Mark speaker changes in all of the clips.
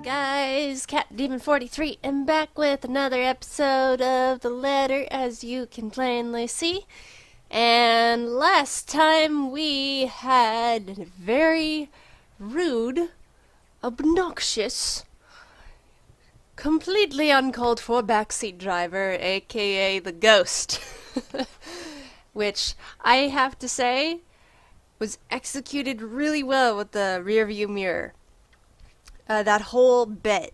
Speaker 1: guys, Cat Demon 43 and back with another episode of The Letter, as you can plainly see. And last time we had a very rude, obnoxious, completely uncalled for backseat driver, aka the Ghost. Which I have to say was executed really well with the rear view mirror. That whole bit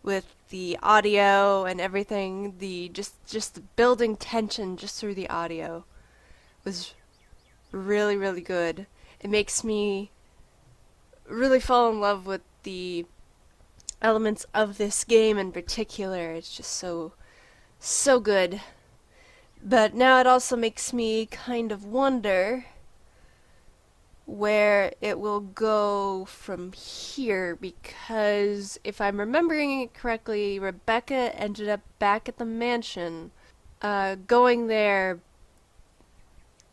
Speaker 1: with the audio and everything, the just the building tension just through the audio was really, really good. It makes me really fall in love with the elements of this game in particular. It's just so good. But now it also makes me kind of wonder where it will go from here, because if I'm remembering it correctly, Rebecca ended up back at the mansion, going there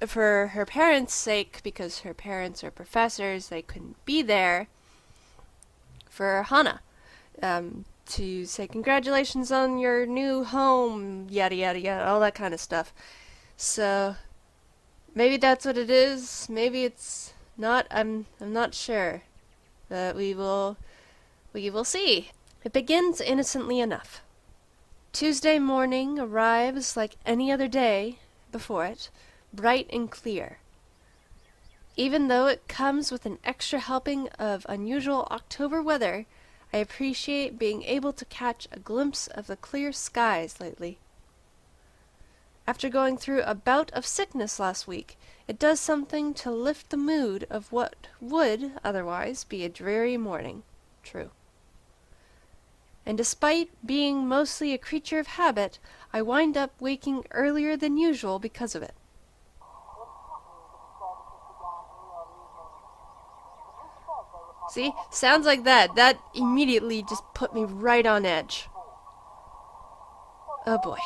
Speaker 1: for her parents' sake, because her parents are professors, they couldn't be there, for Hana, to say congratulations on your new home, yada yada yada, all that kind of stuff. So maybe that's what it is, maybe it's not, I'm not sure. But we will see. It begins innocently enough. Tuesday morning arrives like any other day before it, bright and clear. Even though it comes with an extra helping of unusual October weather, I appreciate being able to catch a glimpse of the clear skies lately. After going through a bout of sickness last week, it does something to lift the mood of what would otherwise be a dreary morning. True. And despite being mostly a creature of habit, I wind up waking earlier than usual because of it. See? Sounds like that. That immediately just put me right on edge. Oh boy.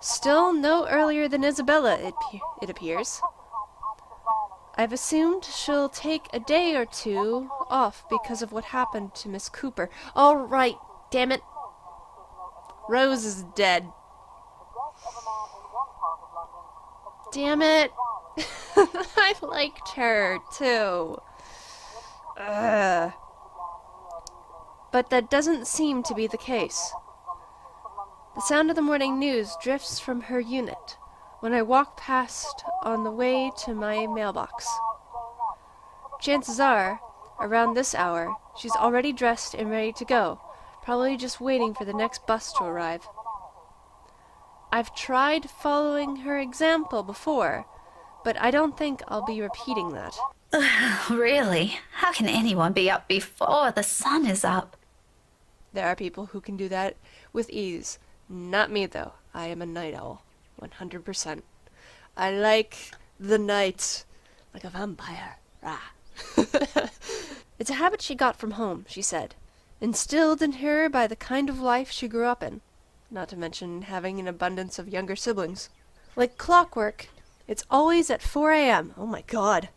Speaker 1: Still no earlier than Isabella, it appears. I've assumed she'll take a day or two off because of what happened to Miss Cooper. All right, damn it. Rose is dead. Damn it. I liked her, too. Ugh. But that doesn't seem to be the case. The sound of the morning news drifts from her unit when I walk past on the way to my mailbox. Chances are, around this hour, she's already dressed and ready to go, probably just waiting for the next bus to arrive. I've tried following her example before, but I don't think I'll be repeating that.
Speaker 2: Really? How can anyone be up before the sun is up?
Speaker 1: There are people who can do that with ease. Not me, though. I am a night owl. 100%. I like the night like a vampire. Rah. It's a habit she got from home, she said. Instilled in her by the kind of life she grew up in. Not to mention having an abundance of younger siblings. Like clockwork, it's always at 4 a.m. Oh my god.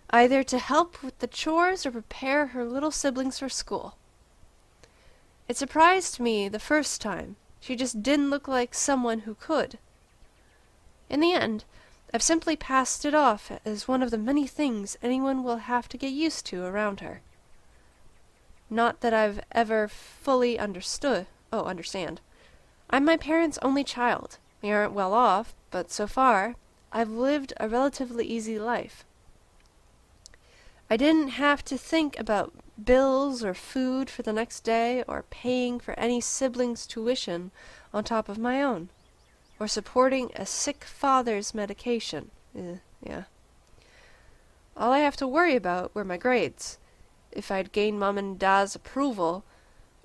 Speaker 1: Either to help with the chores or prepare her little siblings for school. It surprised me the first time. She just didn't look like someone who could. In the end, I've simply passed it off as one of the many things anyone will have to get used to around her. Not that I've ever fully understand. I'm my parents' only child. We aren't well off, but so far, I've lived a relatively easy life. I didn't have to think about bills or food for the next day, or paying for any siblings' tuition on top of my own, or supporting a sick father's medication. Yeah. All I have to worry about were my grades, if I'd gain Mom and Dad's approval,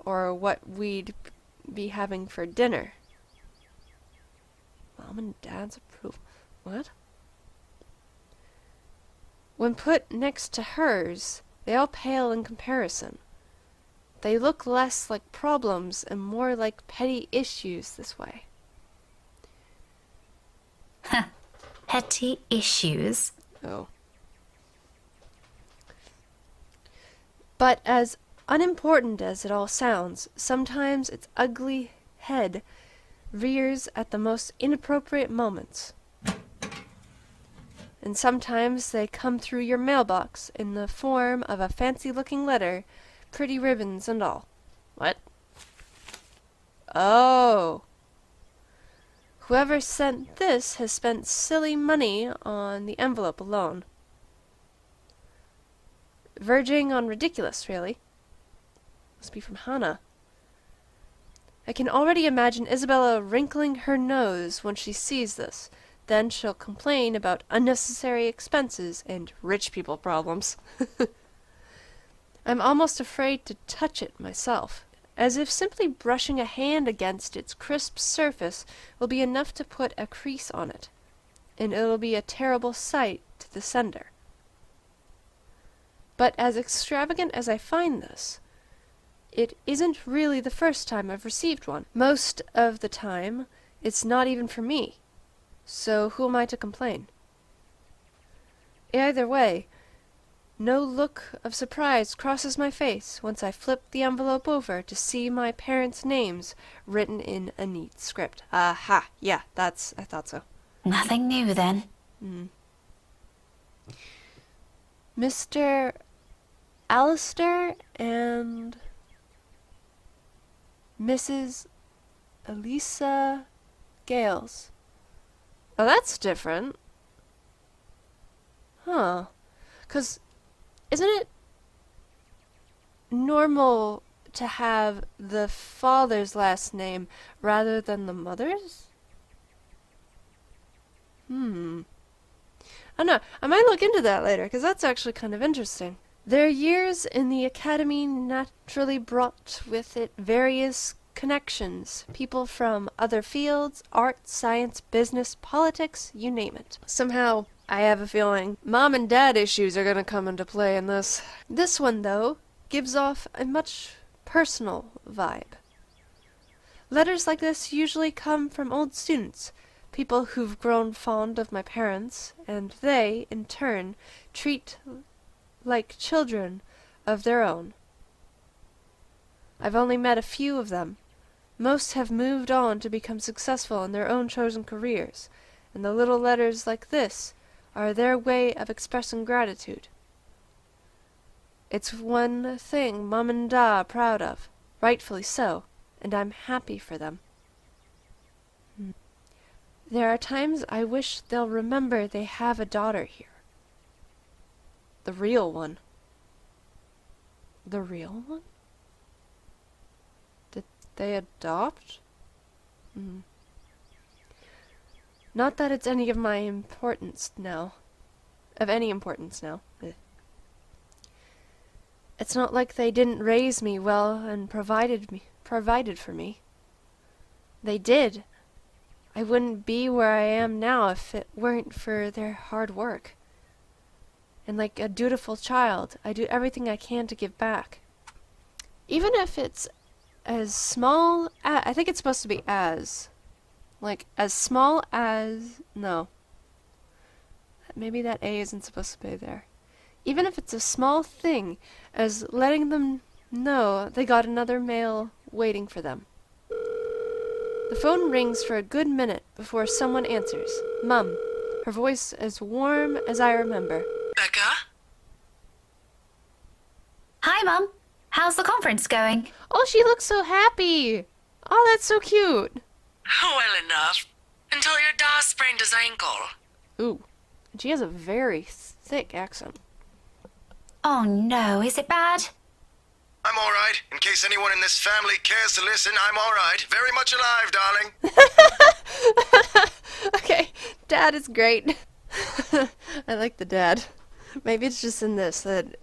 Speaker 1: or what we'd be having for dinner. Mom and Dad's approval? What? When put next to hers, they all pale in comparison. They look less like problems and more like petty issues this way.
Speaker 2: Petty issues?
Speaker 1: Oh. But as Unimportant as it all sounds, sometimes its ugly head rears at the most inappropriate moments. And sometimes they come through your mailbox in the form of a fancy-looking letter, pretty ribbons and all. What? Oh. Whoever sent this has spent silly money on the envelope alone. Verging on ridiculous, really. Must be from Hannah. I can already imagine Isabella wrinkling her nose when she sees this. Then she'll complain about unnecessary expenses and rich people problems. I'm almost afraid to touch it myself, as if simply brushing a hand against its crisp surface will be enough to put a crease on it, and it'll be a terrible sight to the sender. But as extravagant as I find this, it isn't really the first time I've received one. Most of the time, it's not even for me. So who am I to complain? Either way, no look of surprise crosses my face once I flip the envelope over to see my parents' names written in a neat script. Aha, yeah, I thought so.
Speaker 2: Nothing new then.
Speaker 1: Mr. Alistair and Mrs. Elisa Gales. Oh, that's different. Huh. 'Cause isn't it normal to have the father's last name rather than the mother's? I don't know. I might look into that later, 'cause that's actually kind of interesting. Their years in the academy naturally brought with it various connections, people from other fields, art, science, business, politics, you name it. Somehow, I have a feeling mom and dad issues are going to come into play in this. This one, though, gives off a much personal vibe. Letters like this usually come from old students, people who've grown fond of my parents, and they, in turn, treat like children of their own. I've only met a few of them. Most have moved on to become successful in their own chosen careers, and the little letters like this are their way of expressing gratitude. It's one thing Mom and Da are proud of, rightfully so, and I'm happy for them. There are times I wish they'll remember they have a daughter here. The real one. The real one? Did they adopt? Not that it's any of my importance now. Of any importance now. It's not like they didn't raise me well and provided for me. They did. I wouldn't be where I am now if it weren't for their hard work. And like a dutiful child, I do everything I can to give back. Even if it's as small as, I think it's supposed to be as. Like, as small as, no. Maybe that A isn't supposed to be there. Even if it's a small thing as letting them know they got another mail waiting for them. The phone rings for a good minute before someone answers. Mum, her voice as warm as I remember.
Speaker 3: Becca?
Speaker 2: Hi, Mum. How's the conference going?
Speaker 1: Oh, she looks so happy. Oh, that's so cute.
Speaker 3: Well enough. Until your dad sprained his ankle.
Speaker 1: Ooh, she has a very thick accent.
Speaker 2: Oh no, is it bad?
Speaker 4: I'm all right. In case anyone in this family cares to listen, I'm all right. Very much alive, darling.
Speaker 1: Okay, Dad is great. I like the dad. Maybe it's just in this that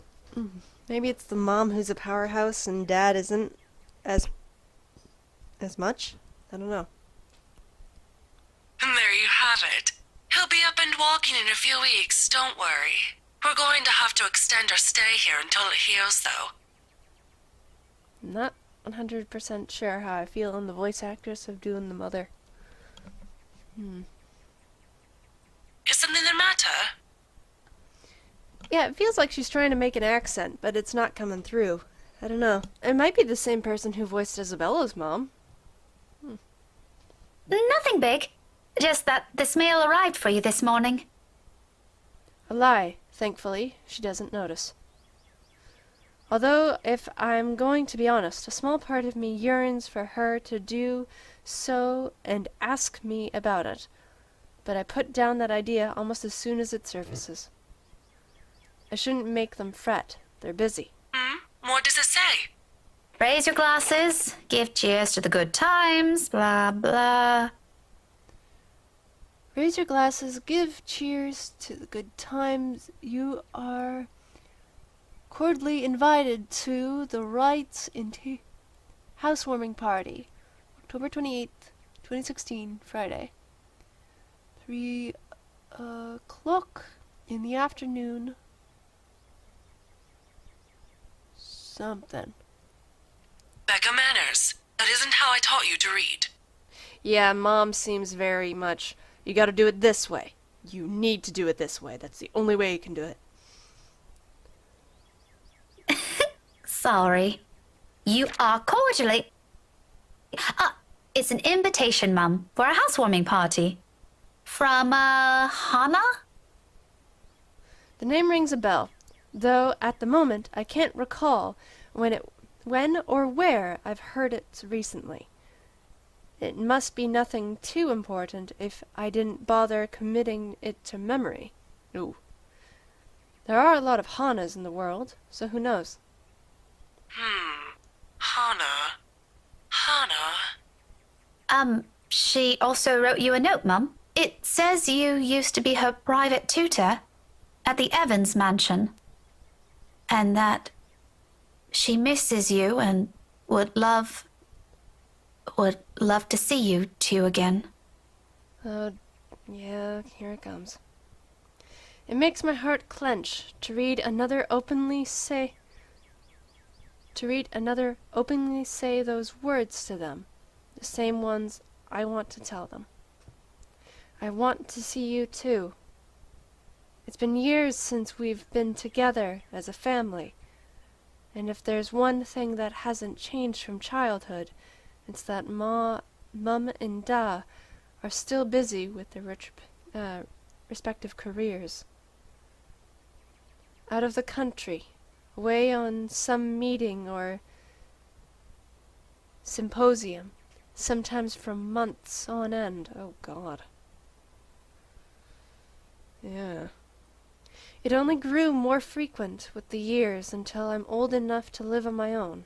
Speaker 1: maybe it's the mom who's a powerhouse and Dad isn't as much. I don't know.
Speaker 3: And there you have it. He'll be up and walking in a few weeks, don't worry. We're going to have to extend our stay here until it heals, though.
Speaker 1: I'm not 100% sure how I feel in the voice actress of doing the mother.
Speaker 3: Is something the matter?
Speaker 1: Yeah, it feels like she's trying to make an accent, but it's not coming through. I don't know. It might be the same person who voiced Isabella's mom.
Speaker 2: Nothing big. Just that this mail arrived for you this morning.
Speaker 1: A lie, thankfully. She doesn't notice. Although, if I'm going to be honest, a small part of me yearns for her to do so and ask me about it. But I put down that idea almost as soon as it surfaces. I shouldn't make them fret. They're busy.
Speaker 3: What does it say?
Speaker 2: Raise your glasses, give cheers to the good times, blah blah.
Speaker 1: Raise your glasses, give cheers to the good times. You are cordially invited to the Rights into housewarming party, October 28th, 2016, Friday. 3 o'clock in the afternoon. Something.
Speaker 3: Becca Manners. That isn't how I taught you to read.
Speaker 1: Yeah, Mom seems very much, you gotta do it this way. You need to do it this way. That's the only way you can do it.
Speaker 2: Sorry. You are cordially... it's an invitation, Mum, for a housewarming party. From, Hannah?
Speaker 1: The name rings a bell, though at the moment I can't recall when or where I've heard it recently. It must be nothing too important if I didn't bother committing it to memory. Ooh. There are a lot of Hannahs in the world, so who knows?
Speaker 3: Hannah.
Speaker 2: She also wrote you a note, Mum. It says you used to be her private tutor at the Evans mansion. And that she misses you and would love to see you two again.
Speaker 1: Oh, yeah, here it comes. It makes my heart clench to read another openly say those words to them, the same ones I want to tell them. I want to see you too. It's been years since we've been together as a family, and if there's one thing that hasn't changed from childhood, it's that Mum and Da are still busy with their respective careers. Out of the country, away on some meeting or symposium, sometimes for months on end. Oh, God. Yeah. It only grew more frequent with the years until I'm old enough to live on my own.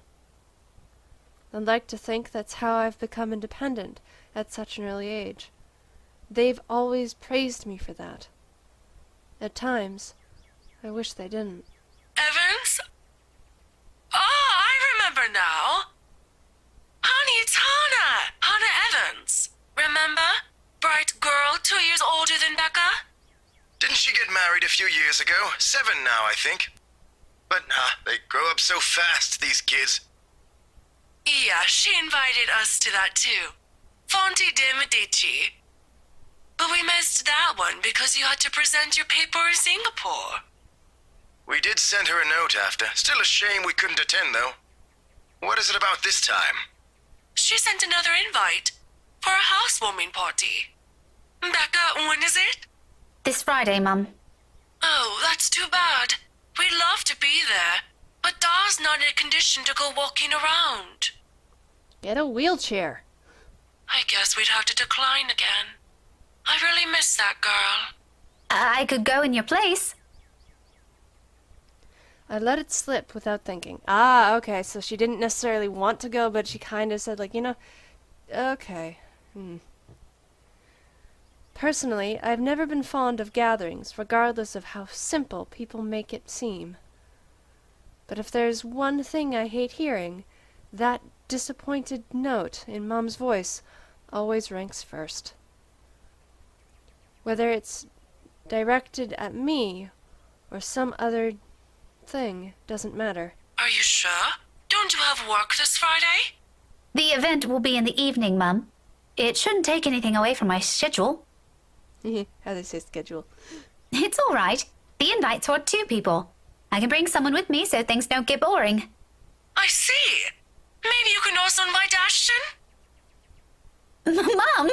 Speaker 1: I'd like to think that's how I've become independent at such an early age. They've always praised me for that. At times, I wish they didn't.
Speaker 3: Evans? Oh, I remember now. Honey, it's Hannah. Hannah Evans. Remember? Bright girl, 2 years older than Becca?
Speaker 4: Didn't she get married a few years ago? 7 now, I think. But, they grow up so fast, these kids.
Speaker 3: Yeah, she invited us to that too. Fonte de Medici. But we missed that one because you had to present your paper in Singapore.
Speaker 4: We did send her a note after. Still a shame we couldn't attend, though. What is it about this time?
Speaker 3: She sent another invite for a housewarming party. Becca, when is it?
Speaker 2: This Friday, Mum.
Speaker 3: Oh, that's too bad. We'd love to be there, but Da's not in a condition to go walking around.
Speaker 1: Get a wheelchair.
Speaker 3: I guess we'd have to decline again. I really miss that girl.
Speaker 2: I could go in your place.
Speaker 1: I let it slip without thinking. Ah, okay, so she didn't necessarily want to go, but she kind of said, okay. Personally, I've never been fond of gatherings, regardless of how simple people make it seem. But if there's one thing I hate hearing, that disappointed note in Mom's voice always ranks first. Whether it's directed at me or some other thing doesn't matter.
Speaker 3: Are you sure? Don't you have work this Friday?
Speaker 2: The event will be in the evening, Mum. It shouldn't take anything away from my schedule.
Speaker 1: How they say schedule.
Speaker 2: It's all right. The invite's for 2 people. I can bring someone with me so things don't get boring.
Speaker 3: I see. Maybe you can also invite Ashton?
Speaker 2: Mum,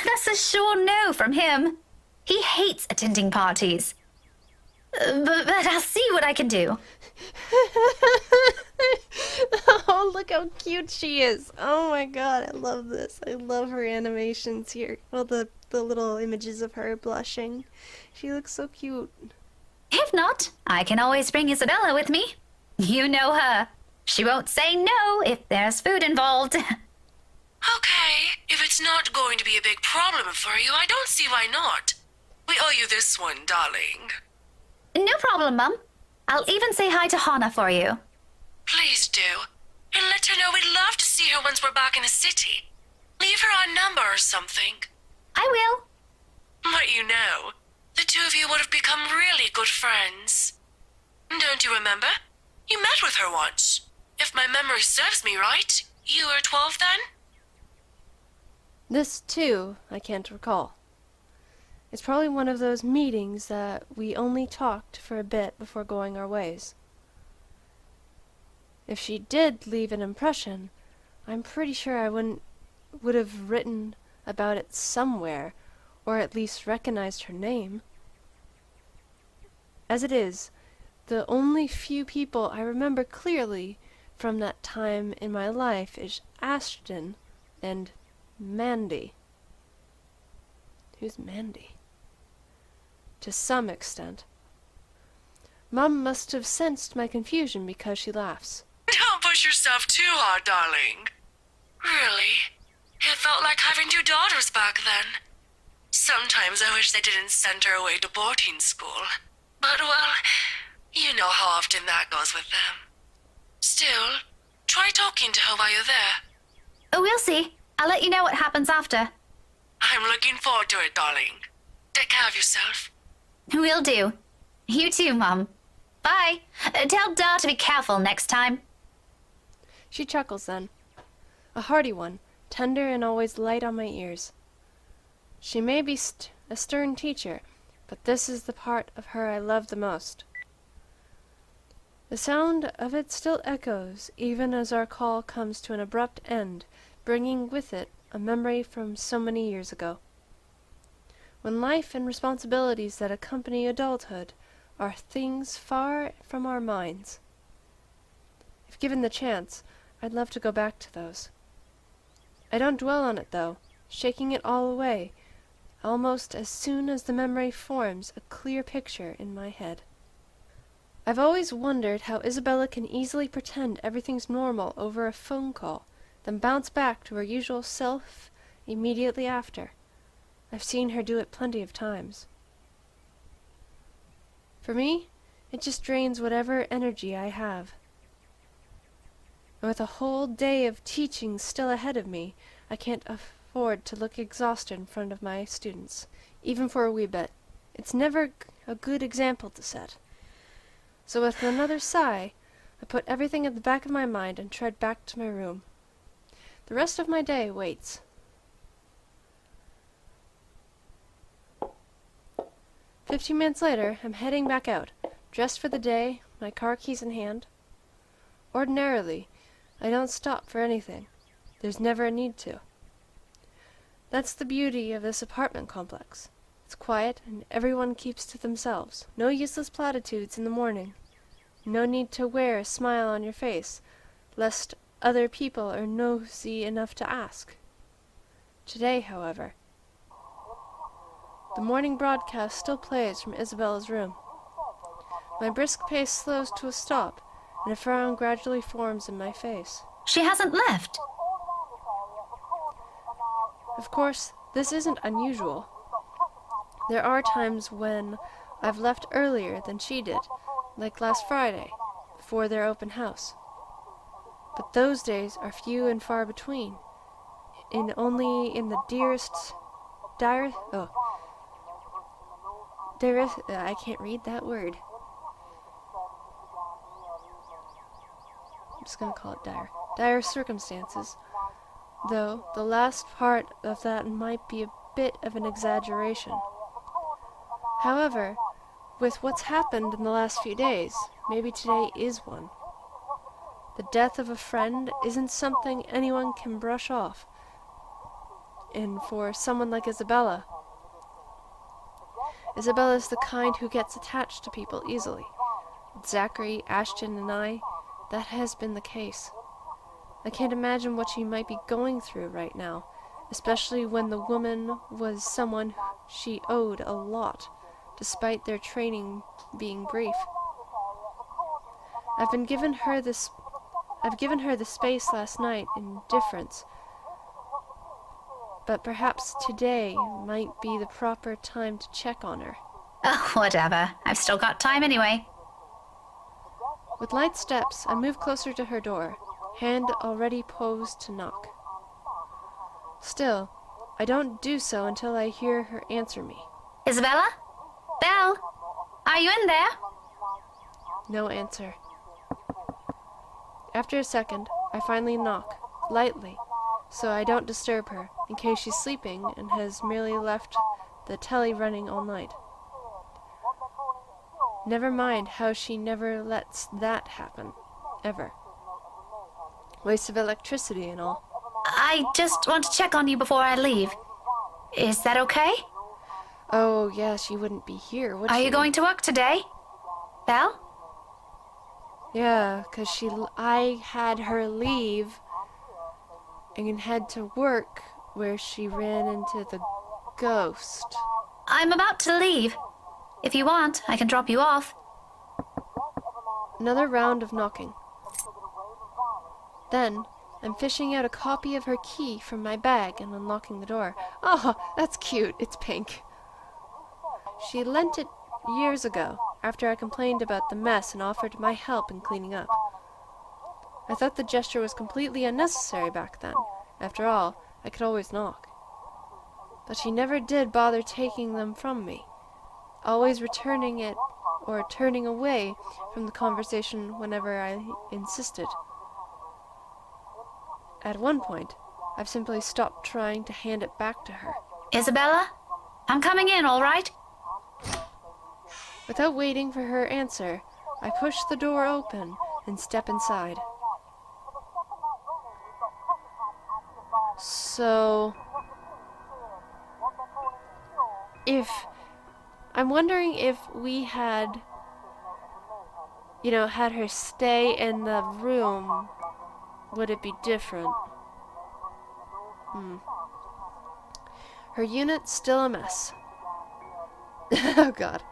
Speaker 2: that's a sure no from him. He hates attending parties. But I'll see what I can do.
Speaker 1: Oh, look how cute she is. Oh my god, I love this. I love her animations here. Well, the little images of her blushing. She looks so cute.
Speaker 2: If not, I can always bring Isabella with me. You know her. She won't say no if there's food involved.
Speaker 3: Okay, if it's not going to be a big problem for you, I don't see why not. We owe you this one, darling.
Speaker 2: No problem, Mum. I'll even say hi to Hana for you.
Speaker 3: Please do. And let her know we'd love to see her once we're back in the city. Leave her our number or something.
Speaker 2: I will.
Speaker 3: But you know, the two of you would have become really good friends. Don't you remember? You met with her once. If my memory serves me right, you were 12 then?
Speaker 1: This, too, I can't recall. It's probably one of those meetings that we only talked for a bit before going our ways. If she did leave an impression, I'm pretty sure I would have written about it somewhere, or at least recognized her name. As it is, the only few people I remember clearly from that time in my life is Ashton and Mandy. Who's Mandy? To some extent. Mum must have sensed my confusion because she laughs.
Speaker 3: Don't push yourself too hard, darling. Really, it felt like having two daughters back then. Sometimes I wish they didn't send her away to boarding school. But, well, you know how often that goes with them. Still, try talking to her while you're there.
Speaker 2: Oh, we'll see. I'll let you know what happens after.
Speaker 3: I'm looking forward to it, darling. Take care of yourself.
Speaker 2: Will do. You too, Mum. Bye. Tell Da to be careful next time.
Speaker 1: She chuckles then. A hearty one, tender and always light on my ears. She may be a stern teacher, but this is the part of her I love the most. The sound of it still echoes, even as our call comes to an abrupt end, bringing with it a memory from so many years ago. When life and responsibilities that accompany adulthood are things far from our minds. If given the chance, I'd love to go back to those. I don't dwell on it, though, shaking it all away, almost as soon as the memory forms a clear picture in my head. I've always wondered how Isabella can easily pretend everything's normal over a phone call, then bounce back to her usual self immediately after. I've seen her do it plenty of times. For me, it just drains whatever energy I have. And with a whole day of teaching still ahead of me, I can't afford to look exhausted in front of my students, even for a wee bit. It's never a good example to set. So with another sigh, I put everything at the back of my mind and tread back to my room. The rest of my day waits. 15 minutes later, I'm heading back out, dressed for the day, my car keys in hand. Ordinarily, I don't stop for anything. There's never a need to. That's the beauty of this apartment complex. It's quiet, and everyone keeps to themselves. No useless platitudes in the morning. No need to wear a smile on your face, lest other people are nosy enough to ask. Today, however, the morning broadcast still plays from Isabella's room. My brisk pace slows to a stop, and a frown gradually forms in my face.
Speaker 2: She hasn't left.
Speaker 1: Of course, this isn't unusual. There are times when I've left earlier than she did, like last Friday, before their open house. But those days are few and far between. Only in the I can't read that word. I'm just gonna call it dire circumstances, though the last part of that might be a bit of an exaggeration. However, with what's happened in the last few days, maybe today is one. The death of a friend isn't something anyone can brush off. And for someone like Isabella, Isabella's the kind who gets attached to people easily. With Zachary, Ashton, and I, that has been the case. I can't imagine what she might be going through right now, especially when the woman was someone she owed a lot, despite their training being brief. I've given her the space last night in difference, but perhaps today might be the proper time to check on her.
Speaker 2: Oh, whatever. I've still got time anyway.
Speaker 1: With light steps, I move closer to her door, hand already posed to knock. Still, I don't do so until I hear her answer me.
Speaker 2: Isabella? Belle? Are you in there?
Speaker 1: No answer. After a second, I finally knock, lightly, so I don't disturb her, in case she's sleeping and has merely left the telly running all night. Never mind how she never lets that happen, ever. Waste of electricity and all.
Speaker 2: I just want to check on you before I leave. Is that okay?
Speaker 1: Oh, yeah, she wouldn't be here, would she?
Speaker 2: Are you going to work today? Belle?
Speaker 1: Yeah, 'cause I had her leave and head to work where she ran into the ghost.
Speaker 2: I'm about to leave. If you want, I can drop you off.
Speaker 1: Another round of knocking. Then, I'm fishing out a copy of her key from my bag and unlocking the door. Oh, that's cute. It's pink. She lent it years ago, after I complained about the mess and offered my help in cleaning up. I thought the gesture was completely unnecessary back then. After all, I could always knock. But she never did bother taking them from me, always returning it or turning away from the conversation whenever I insisted. At one point, I've simply stopped trying to hand it back to her.
Speaker 2: Isabella? I'm coming in, all right?
Speaker 1: Without waiting for her answer, I push the door open and step inside. So, I'm wondering if we had her stay in the room, would it be different? Her unit's still a mess. Oh god.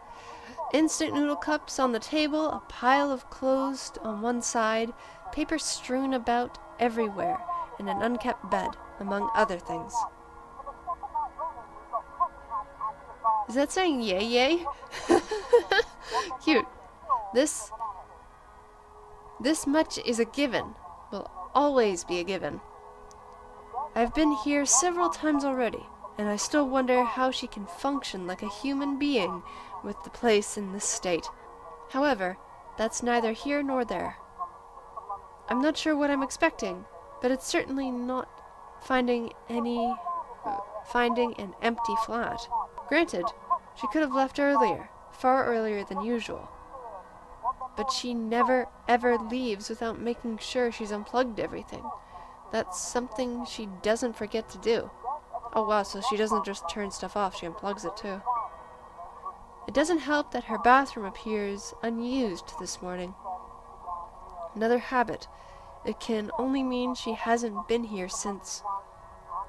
Speaker 1: Instant noodle cups on the table, a pile of clothes on one side, paper strewn about everywhere, and an unkept bed, among other things. Is that saying yay yay? Cute. This much is a given. Will always be a given. I've been here several times already, and I still wonder how she can function like a human being with the place in this state. However, that's neither here nor there. I'm not sure what I'm expecting, but it's certainly not finding an empty flat. Granted, she could have left earlier, far earlier than usual. But she never ever leaves without making sure she's unplugged everything. That's something she doesn't forget to do. Oh wow, so she doesn't just turn stuff off, she unplugs it too. It doesn't help that her bathroom appears unused this morning. Another habit. It can only mean she hasn't been here since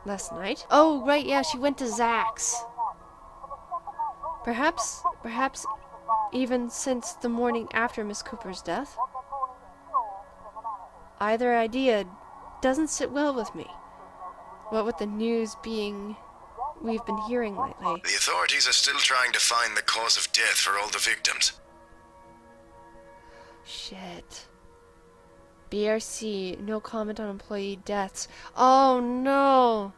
Speaker 1: last night? Oh, right, yeah, she went to Zach's. Perhaps even since the morning after Miss Cooper's death. Either idea doesn't sit well with me. What with the news we've been hearing lately.
Speaker 4: The authorities are still trying to find the cause of death for all the victims.
Speaker 1: Shit. BRC, no comment on employee deaths. Oh no!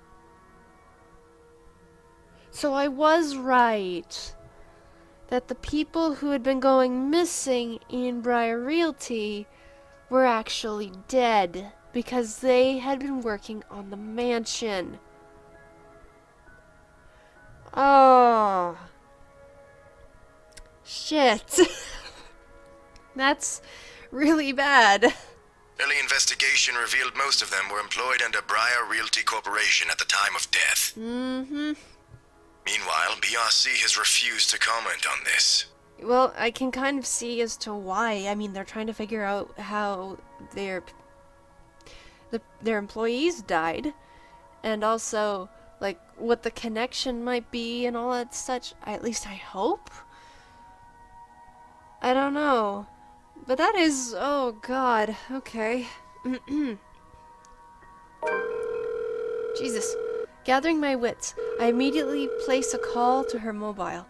Speaker 1: So I was right. That the people who had been going missing in Briar Realty were actually dead because they had been working on the mansion. Oh. Shit. That's really bad.
Speaker 4: Early investigation revealed most of them were employed under Briar Realty Corporation at the time of death.
Speaker 1: Mm-hmm.
Speaker 4: Meanwhile, BRC has refused to comment on this.
Speaker 1: Well, I can kind of see as to why. I mean, they're trying to figure out how their employees died, and also, like, what the connection might be and all that such. At least I hope. I don't know. But that is... oh, God. Okay. Jesus. Gathering my wits, I immediately place a call to her mobile.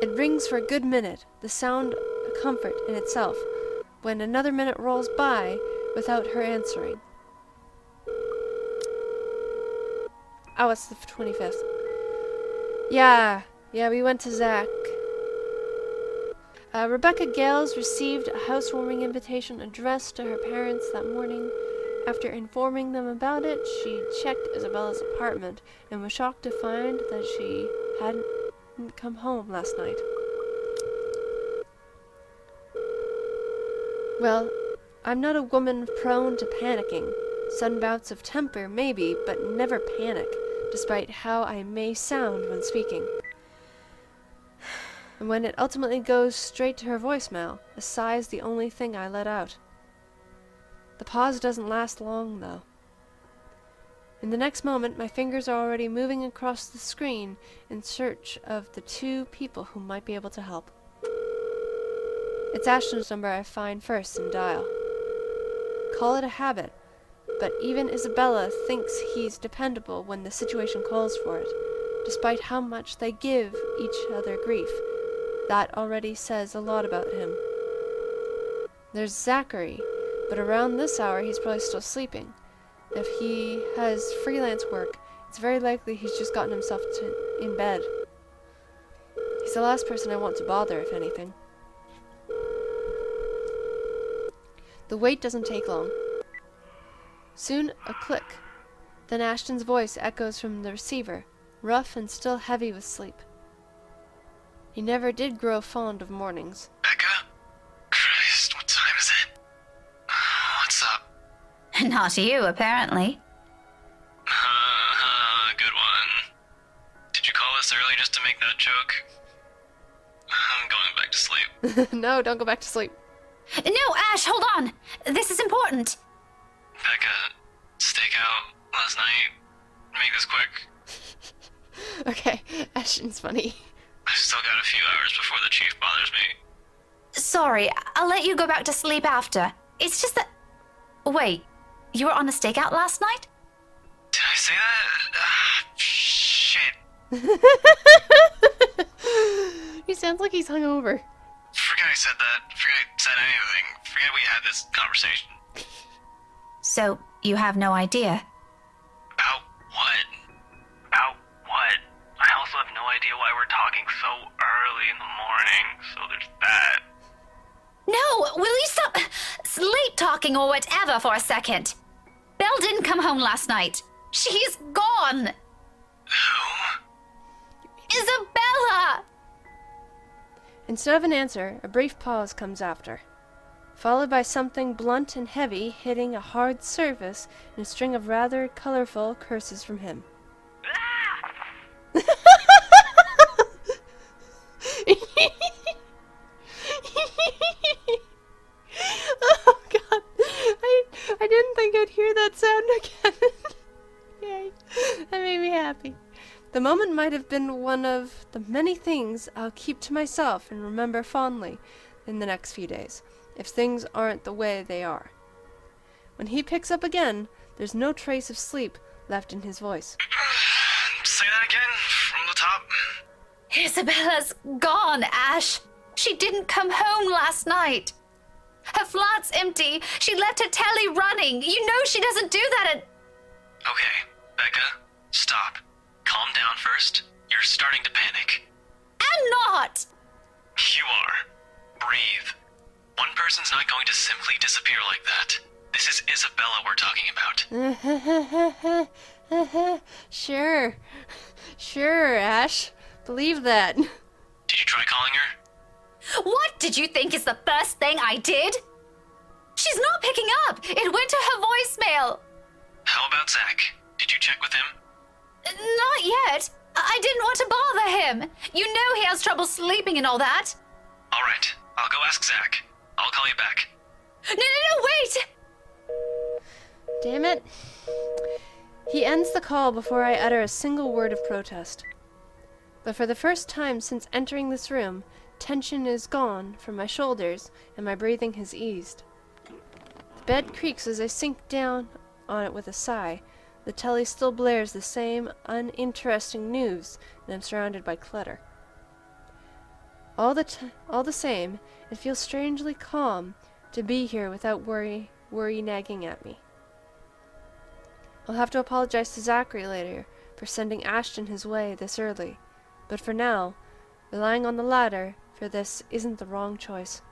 Speaker 1: It rings for a good minute, the sound a comfort in itself, when another minute rolls by without her answering. Oh, it's the 25th. Yeah, we went to Zach. Rebecca Gales received a housewarming invitation addressed to her parents that morning. After informing them about it, she checked Isabella's apartment and was shocked to find that she hadn't come home last night. Well, I'm not a woman prone to panicking. Sudden bouts of temper, maybe, but never panic, despite how I may sound when speaking. And when it ultimately goes straight to her voicemail, a sigh is the only thing I let out. The pause doesn't last long, though. In the next moment, my fingers are already moving across the screen in search of the two people who might be able to help. It's Ashton's number I find first and dial. Call it a habit, but even Isabella thinks he's dependable when the situation calls for it, despite how much they give each other grief. That already says a lot about him. There's Zachary, but around this hour he's probably still sleeping. If he has freelance work, it's very likely he's just gotten himself in bed. He's the last person I want to bother, if anything. The wait doesn't take long. Soon, a click. Then Ashton's voice echoes from the receiver, rough and still heavy with sleep. He never did grow fond of mornings.
Speaker 4: Becca? Christ, what time is it? What's up?
Speaker 2: Not you, apparently.
Speaker 5: Good one. Did you call us early just to make that joke? I'm going back to sleep.
Speaker 1: No, don't go back to sleep.
Speaker 2: No, Ash, hold on. This is important.
Speaker 5: Becca, stakeout last night. Make this quick.
Speaker 1: Okay, Ashton's funny.
Speaker 5: I've still got a few hours before the chief bothers me.
Speaker 2: Sorry, I'll let you go back to sleep after. It's just that... Wait, you were on a stakeout last night?
Speaker 5: Did I say that? Shit.
Speaker 1: He sounds like he's hungover.
Speaker 5: Forget I said that. Forget I said anything. Forget we had this conversation.
Speaker 2: So, you have no idea?
Speaker 5: About what? About what? I also have no idea why we're talking so early in the morning, so there's that.
Speaker 2: No, will you stop sleep talking or whatever for a second? Belle didn't come home last night. She's gone.
Speaker 5: Who?
Speaker 2: Isabella!
Speaker 1: Instead of an answer, a brief pause comes after, followed by something blunt and heavy hitting a hard surface and a string of rather colorful curses from him. Oh god, I didn't think I'd hear that sound again. Yay, that made me happy. The moment might have been one of the many things I'll keep to myself and remember fondly in the next few days, if things aren't the way they are. When he picks up again, there's no trace of sleep left in his voice.
Speaker 5: Say that again, from the top.
Speaker 2: Isabella's gone, Ash. She didn't come home last night. Her flat's empty. She left her telly running. You know she doesn't do that at...
Speaker 5: Okay, Becca, stop. Calm down first. You're starting to panic.
Speaker 2: I'm not!
Speaker 5: You are. Breathe. One person's not going to simply disappear like that. This is Isabella we're talking about.
Speaker 1: Sure. Sure, Ash. Believe that.
Speaker 5: Did you try calling her?
Speaker 2: What did you think is the first thing I did? She's not picking up! It went to her voicemail!
Speaker 5: How about Zach? Did you check with him?
Speaker 2: Not yet. I didn't want to bother him. You know he has trouble sleeping and all that.
Speaker 5: All right, I'll go ask Zach. I'll call you back.
Speaker 2: No, wait!
Speaker 1: Damn it. He ends the call before I utter a single word of protest. But for the first time since entering this room, tension is gone from my shoulders and my breathing has eased. The bed creaks as I sink down on it with a sigh. The telly still blares the same uninteresting news, and I'm surrounded by clutter. All the same, it feels strangely calm to be here without worry nagging at me. I'll have to apologize to Zachary later for sending Ashton his way this early, but for now, relying on the latter for this isn't the wrong choice.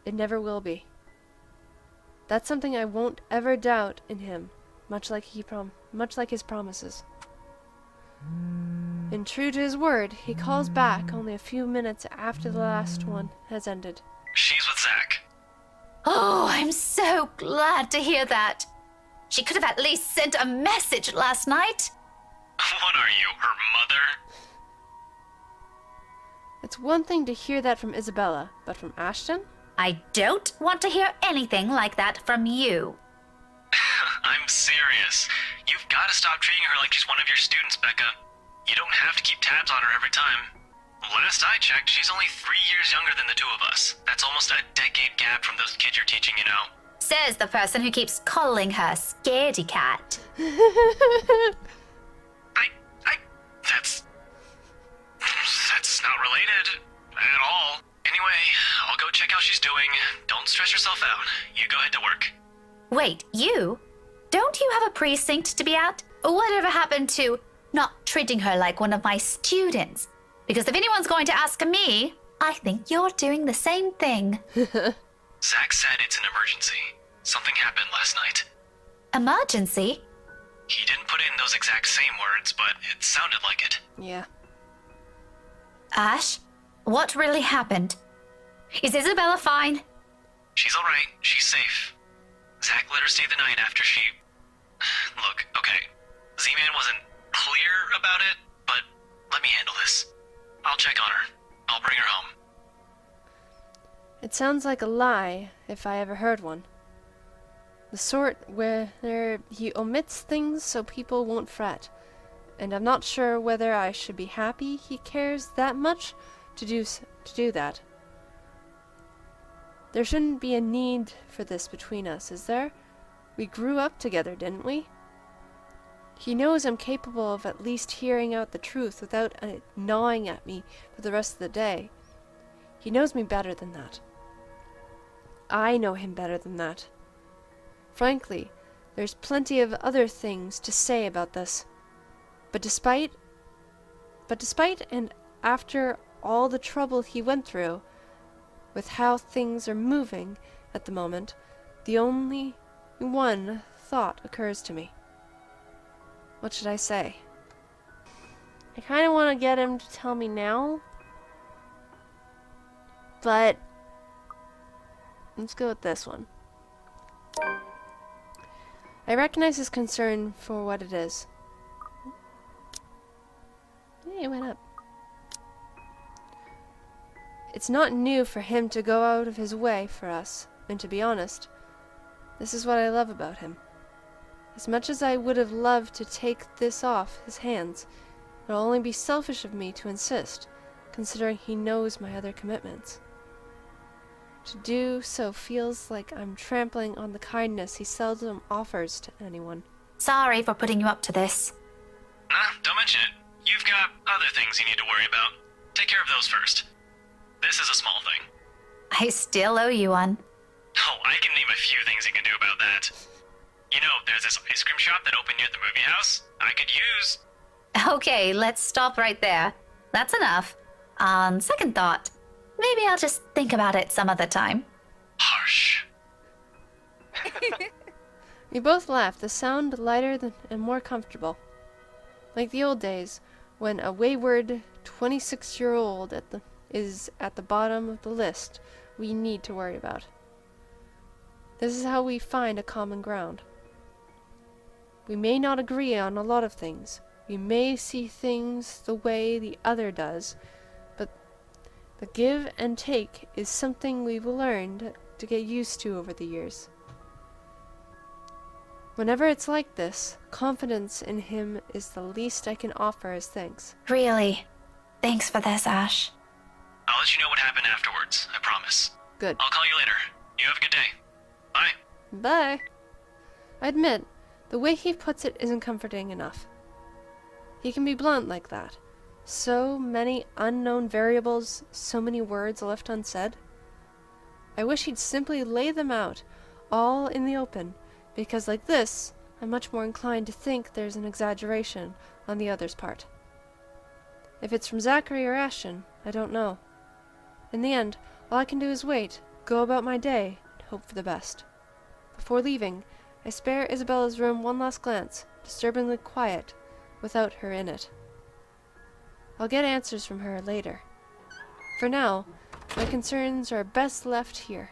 Speaker 1: It never will be. That's something I won't ever doubt in him, much like his promises. And true to his word, he calls back only a few minutes after the last one has ended.
Speaker 5: She's with Zach.
Speaker 2: Oh, I'm so glad to hear that. She could have at least sent a message last night.
Speaker 5: What are you, her mother?
Speaker 1: It's one thing to hear that from Isabella, but from Ashton?
Speaker 2: I don't want to hear anything like that from you.
Speaker 5: I'm serious. You've got to stop treating her like she's one of your students, Becca. You don't have to keep tabs on her every time. Last I checked, she's only 3 years younger than the two of us. That's almost a decade gap from those kids you're teaching, you know.
Speaker 2: Says the person who keeps calling her Scaredy Cat.
Speaker 5: That's not related at all. Anyway, I'll go check how she's doing. Don't stress yourself out. You go ahead to work.
Speaker 2: Wait, you? Don't you have a precinct to be at? Whatever happened to not treating her like one of my students? Because if anyone's going to ask me, I think you're doing the same thing.
Speaker 5: Zach said it's an emergency. Something happened last night.
Speaker 2: Emergency?
Speaker 5: He didn't put in those exact same words, but it sounded like it.
Speaker 1: Yeah.
Speaker 2: Ash, what really happened? Is Isabella fine?
Speaker 5: She's alright. She's safe. Zach let her stay the night after she... Look, okay. Z-Man wasn't clear about it, but let me handle this. I'll check on her. I'll bring her home.
Speaker 1: It sounds like a lie, if I ever heard one. The sort where he omits things so people won't fret. And I'm not sure whether I should be happy he cares that much to do that. There shouldn't be a need for this between us, is there? We grew up together, didn't we? He knows I'm capable of at least hearing out the truth without gnawing at me for the rest of the day. He knows me better than that. I know him better than that. Frankly, there's plenty of other things to say about this. But despite and after all the trouble he went through, with how things are moving at the moment, the only one thought occurs to me. What should I say? I kind of want to get him to tell me now, but let's go with this one. I recognize his concern for what it is. Yeah, it went up. It's not new for him to go out of his way for us, and to be honest, this is what I love about him. As much as I would have loved to take this off his hands, it'll only be selfish of me to insist, considering he knows my other commitments. To do so feels like I'm trampling on the kindness he seldom offers to anyone.
Speaker 2: Sorry for putting you up to this.
Speaker 5: Nah, don't mention it. You've got other things you need to worry about. Take care of those first. This is a small thing.
Speaker 2: I still owe you one.
Speaker 5: Oh, I can name a few things you can do about that. You know, there's this ice cream shop that opened near the movie house. I could use...
Speaker 2: Okay, let's stop right there. That's enough. On second thought, maybe I'll just think about it some other time.
Speaker 5: Harsh.
Speaker 1: We both laughed, the sound lighter and more comfortable. Like the old days, when a wayward 26-year-old is at the bottom of the list we need to worry about. This is how we find a common ground. We may not agree on a lot of things. We may see things the way the other does, but the give and take is something we've learned to get used to over the years. Whenever it's like this, confidence in him is the least I can offer as thanks.
Speaker 2: Really. Thanks for this, Ash.
Speaker 5: I'll let you know what happened afterwards, I promise.
Speaker 1: Good.
Speaker 5: I'll call you later. You have a good day. Bye.
Speaker 1: Bye. I admit, the way he puts it isn't comforting enough. He can be blunt like that. So many unknown variables, so many words left unsaid. I wish he'd simply lay them out, all in the open, because like this, I'm much more inclined to think there's an exaggeration on the other's part. If it's from Zachary or Ashton, I don't know. In the end, all I can do is wait, go about my day, and hope for the best. Before leaving, I spare Isabella's room one last glance, disturbingly quiet, without her in it. I'll get answers from her later. For now, my concerns are best left here.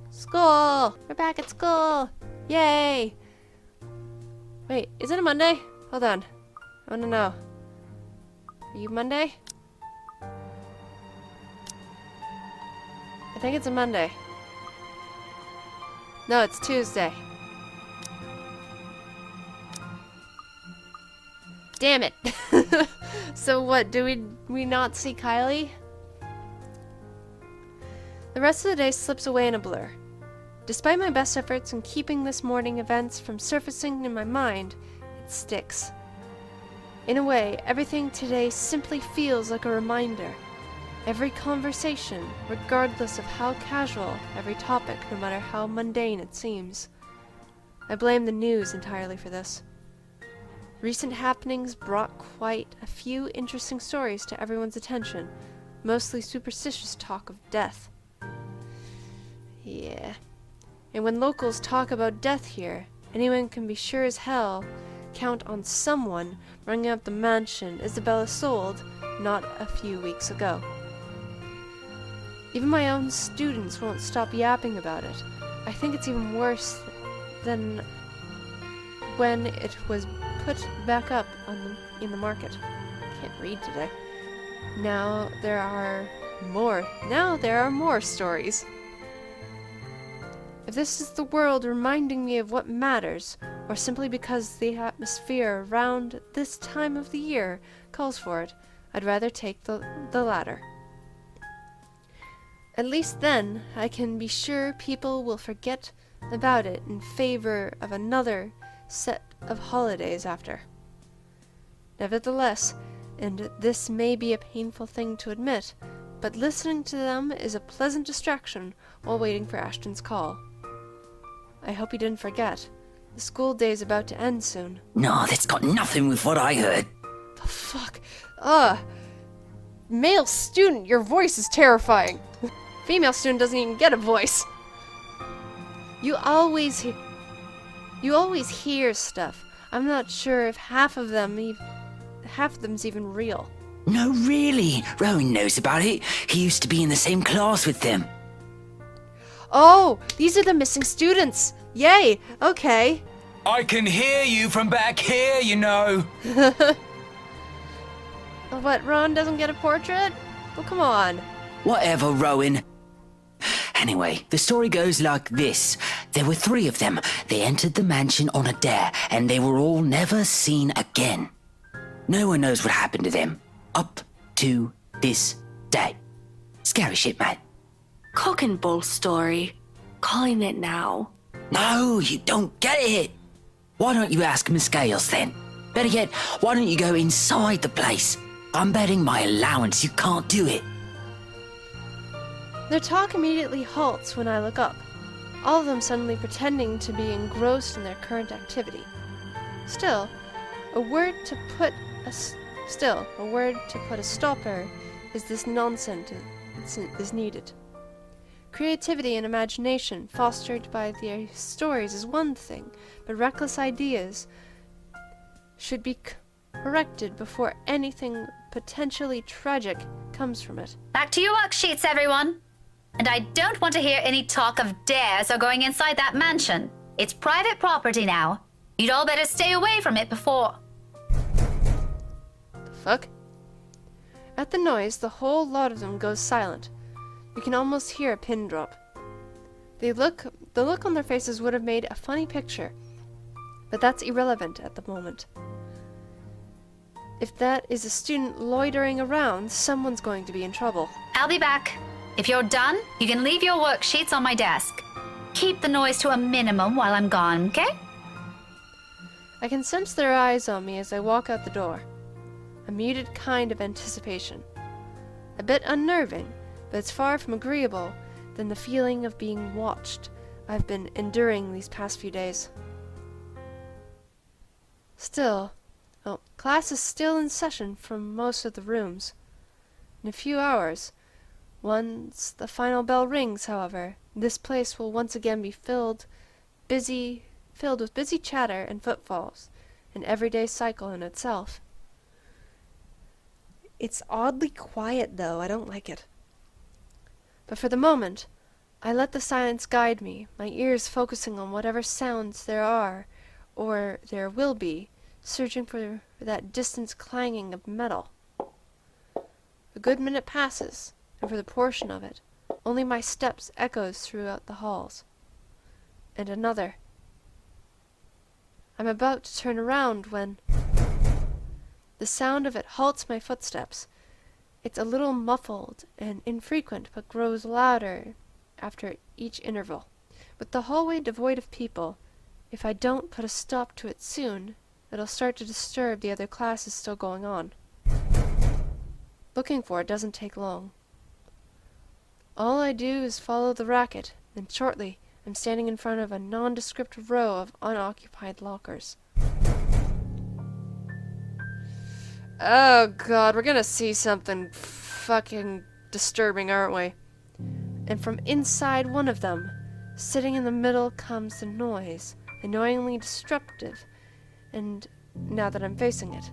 Speaker 1: School! We're back at school! Yay! Wait, is it a Monday? Hold on. I wanna know. Are you Monday? I think it's a Monday. No, it's Tuesday. Damn it. So what, do we not see Kylie? The rest of the day slips away in a blur. Despite my best efforts in keeping this morning events from surfacing in my mind, it sticks. In a way, everything today simply feels like a reminder. Every conversation, regardless of how casual, every topic, no matter how mundane it seems. I blame the news entirely for this. Recent happenings brought quite a few interesting stories to everyone's attention, mostly superstitious talk of death. Yeah. And when locals talk about death here, anyone can be sure as hell count on someone bringing up the mansion Isabella sold not a few weeks ago. Even my own students won't stop yapping about it. I think it's even worse than when it was put back up in the market. Can't read today. Now there are more stories. If this is the world reminding me of what matters, or simply because the atmosphere around this time of the year calls for it, I'd rather take the latter. At least then, I can be sure people will forget about it in favor of another set of holidays after. Nevertheless, and this may be a painful thing to admit, but listening to them is a pleasant distraction while waiting for Ashton's call. I hope he didn't forget. The school day's about to end soon.
Speaker 6: No, that's got nothing with what I heard.
Speaker 1: The fuck? Male student, your voice is terrifying. Female student doesn't even get a voice. You always hear stuff. I'm not sure if half of them's even real.
Speaker 6: No, really. Rowan knows about it. He used to be in the same class with them.
Speaker 1: Oh, these are the missing students. Yay, okay.
Speaker 7: I can hear you from back here, you know.
Speaker 1: What, Ron doesn't get a portrait? Well, come on.
Speaker 6: Whatever, Rowan. Anyway, the story goes like this. There were 3 of them. They entered the mansion on a dare, and they were all never seen again. No one knows what happened to them. Up to this day. Scary shit, man.
Speaker 3: Cock and bull story. Calling it now.
Speaker 6: No, you don't get it. Why don't you ask Miss Gales then? Better yet, why don't you go inside the place? I'm betting my allowance you can't do it.
Speaker 1: Their talk immediately halts when I look up, all of them suddenly pretending to be engrossed in their current activity. Still, a word to put a stopper is this nonsense is needed. Creativity and imagination fostered by their stories is one thing, but reckless ideas should be corrected before anything potentially tragic comes from it.
Speaker 2: Back to your worksheets, everyone. And I don't want to hear any talk of dares or going inside that mansion. It's private property now. You'd all better stay away from it before...
Speaker 1: The fuck? At the noise, the whole lot of them goes silent. You can almost hear a pin drop. The look on their faces would have made a funny picture, but that's irrelevant at the moment. If that is a student loitering around, someone's going to be in trouble.
Speaker 2: I'll be back. If you're done, you can leave your worksheets on my desk. Keep the noise to a minimum while I'm gone, okay?
Speaker 1: I can sense their eyes on me as I walk out the door. A muted kind of anticipation. A bit unnerving, but it's far from agreeable than the feeling of being watched I've been enduring these past few days. Still, class is still in session from most of the rooms. In a few hours, once the final bell rings, however, this place will once again be filled with busy chatter and footfalls, an everyday cycle in itself. It's oddly quiet, though. I don't like it. But for the moment, I let the silence guide me, my ears focusing on whatever sounds there are, or there will be, searching for that distant clanging of metal. A good minute passes, and for the portion of it, only my steps echoes throughout the halls. And another. I'm about to turn around when the sound of it halts my footsteps. It's a little muffled and infrequent, but grows louder after each interval. With the hallway devoid of people, if I don't put a stop to it soon, it'll start to disturb the other classes still going on. Looking for it doesn't take long. All I do is follow the racket, and shortly I'm standing in front of a nondescript row of unoccupied lockers. Oh god, we're gonna see something fucking disturbing, aren't we? And from inside one of them, sitting in the middle, comes the noise, annoyingly disruptive, and now that I'm facing it.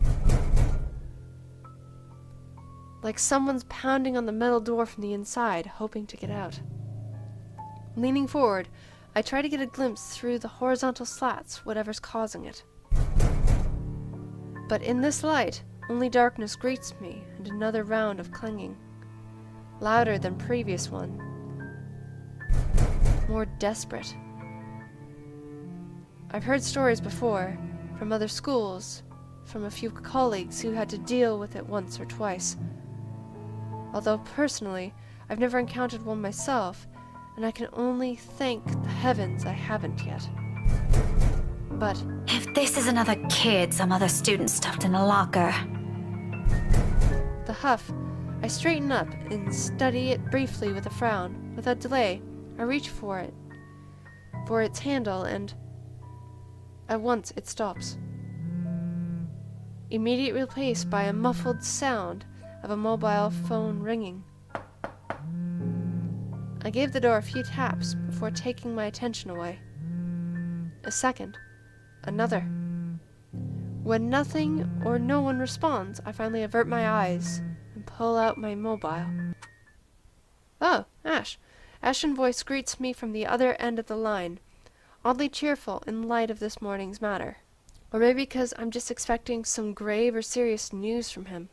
Speaker 1: Like someone's pounding on the metal door from the inside, hoping to get out. Leaning forward, I try to get a glimpse through the horizontal slats, whatever's causing it. But in this light, only darkness greets me, and another round of clanging. Louder than previous one. More desperate. I've heard stories before, from other schools, from a few colleagues who had to deal with it once or twice. Although personally, I've never encountered one myself, and I can only thank the heavens I haven't yet. But
Speaker 2: If this is another kid some other student stuffed in a locker...
Speaker 1: the huff, I straighten up and study it briefly with a frown. Without delay, I reach for its handle, and at once it stops. Immediately replaced by a muffled sound of a mobile phone ringing. I gave the door a few taps before taking my attention away. A second. Another. When nothing or no one responds, I finally avert my eyes and pull out my mobile. Oh, Ash. Ash's voice greets me from the other end of the line, oddly cheerful in light of this morning's matter. Or maybe because I'm just expecting some grave or serious news from him.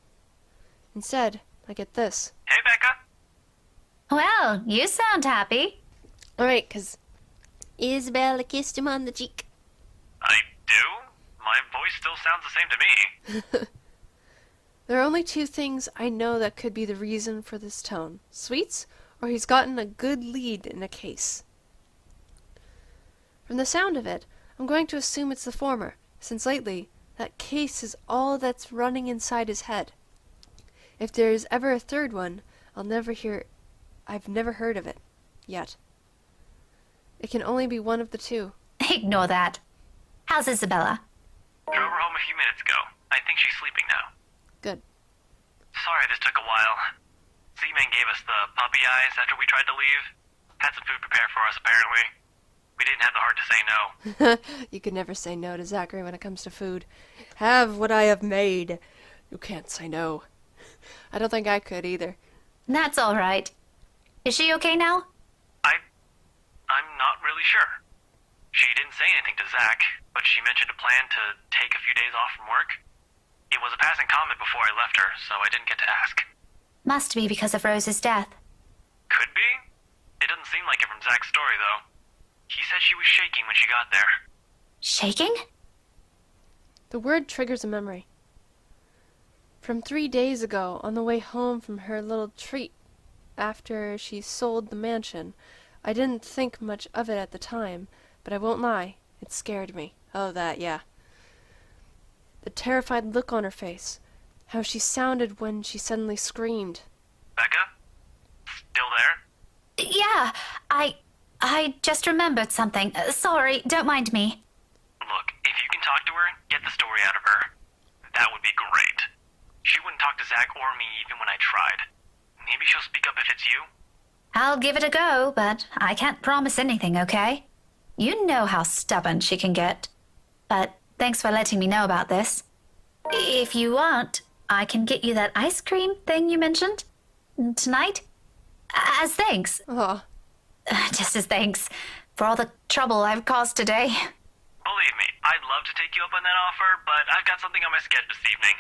Speaker 1: Instead, I get this.
Speaker 5: Hey, Becca.
Speaker 2: Well, you sound happy.
Speaker 1: Alright, 'cause Isabella kissed him on the cheek.
Speaker 5: I do? My voice still sounds the same to me.
Speaker 1: There are only two things I know that could be the reason for this tone. Sweets, or he's gotten a good lead in a case. From the sound of it, I'm going to assume it's the former, since lately, that case is all that's running inside his head. If there is ever a third one, I've never heard of it. Yet. It can only be one of the two.
Speaker 2: Ignore that. How's Isabella?
Speaker 5: Drove her home a few minutes ago. I think she's sleeping now.
Speaker 1: Good.
Speaker 5: Sorry this took a while. Z-Man gave us the puppy eyes after we tried to leave. Had some food prepared for us, apparently. We didn't have the heart to say no.
Speaker 1: You can never say no to Zachary when it comes to food. Have what I have made. You can't say no. I don't think I could either.
Speaker 2: That's all right. Is she okay now?
Speaker 5: I'm not really sure. She didn't say anything to Zach, but she mentioned a plan to take a few days off from work. It was a passing comment before I left her, so I didn't get to ask.
Speaker 2: Must be because of Rose's death.
Speaker 5: Could be. It doesn't seem like it from Zach's story, though. He said she was shaking when she got there.
Speaker 2: Shaking?
Speaker 1: The word triggers a memory. From 3 days ago, on the way home from her little treat after she sold the mansion, I didn't think much of it at the time, but I won't lie, it scared me. Oh, that, yeah. The terrified look on her face, how she sounded when she suddenly screamed.
Speaker 5: Becca? Still there?
Speaker 2: Yeah, I just remembered something. Sorry, don't mind me.
Speaker 5: Look, if you can talk to her, get the story out of her. That would be great. She wouldn't talk to Zach or me even when I tried. Maybe she'll speak up if it's you?
Speaker 2: I'll give it a go, but I can't promise anything, okay? You know how stubborn she can get. But thanks for letting me know about this. If you want, I can get you that ice cream thing you mentioned tonight. As thanks.
Speaker 1: Oh,
Speaker 2: Just as thanks for all the trouble I've caused today.
Speaker 5: Believe me, I'd love to take you up on that offer, but I've got something on my schedule this evening.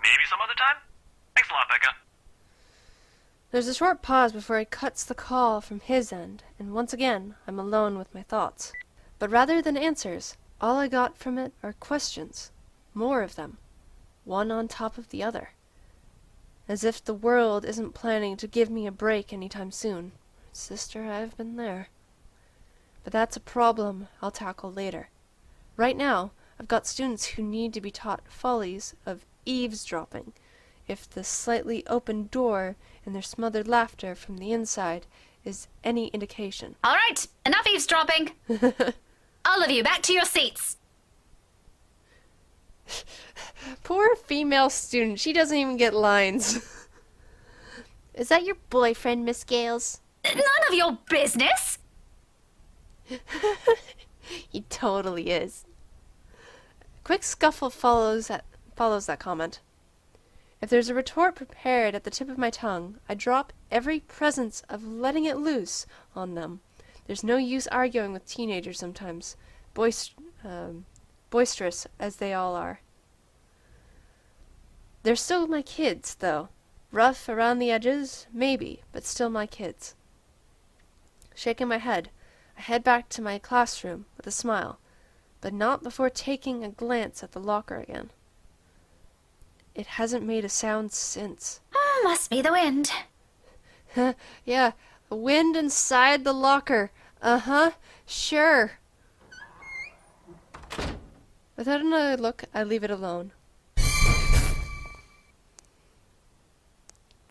Speaker 5: Maybe some other time? Thanks a lot, Becca.
Speaker 1: there's a short pause before he cuts the call from his end, and once again I'm alone with my thoughts. But rather than answers, all I got from it are questions. More of them. One on top of the other. As if the world isn't planning to give me a break anytime soon. Sister, I've been there. But that's a problem I'll tackle later. Right now, I've got students who need to be taught follies of eavesdropping, if the slightly open door and their smothered laughter from the inside is any indication.
Speaker 2: All right, enough eavesdropping. All of you, back to your seats.
Speaker 1: Poor female student, she doesn't even get lines. Is that your boyfriend, Miss Gales?
Speaker 2: None of your business.
Speaker 1: He totally is. A quick scuffle follows that comment. If there's a retort prepared at the tip of my tongue, I drop every presence of letting it loose on them. There's no use arguing with teenagers sometimes, boisterous as they all are. They're still my kids, though. Rough around the edges, maybe, but still my kids. Shaking my head, I head back to my classroom with a smile, but not before taking a glance at the locker again. It hasn't made a sound since.
Speaker 2: Oh, must be the wind.
Speaker 1: Yeah, the wind inside the locker. Uh-huh, sure. Without another look, I leave it alone.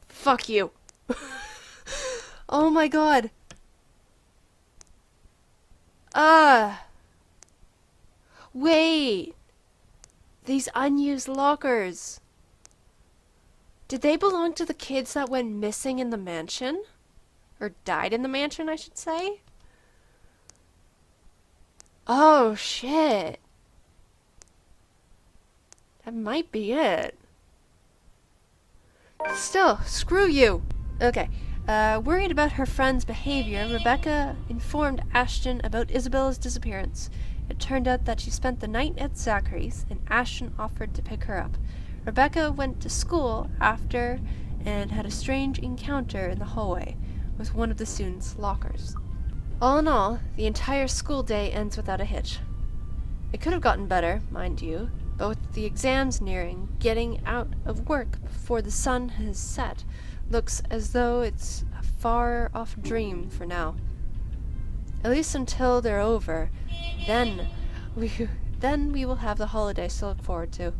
Speaker 1: Fuck you. Oh my god. Wait. These unused lockers. Did they belong to the kids that went missing in the mansion? Or died in the mansion, I should say? Oh, shit. That might be it. Still, screw you. Okay. Worried about her friend's behavior, Rebecca informed Ashton about Isabella's disappearance. It turned out that she spent the night at Zachary's, and Ashton offered to pick her up. Rebecca went to school after and had a strange encounter in the hallway with one of the students' lockers. All in all, the entire school day ends without a hitch. It could have gotten better, mind you, but with the exams nearing, getting out of work before the sun has set looks as though it's a far-off dream for now. At least until they're over, then we will have the holidays to look forward to.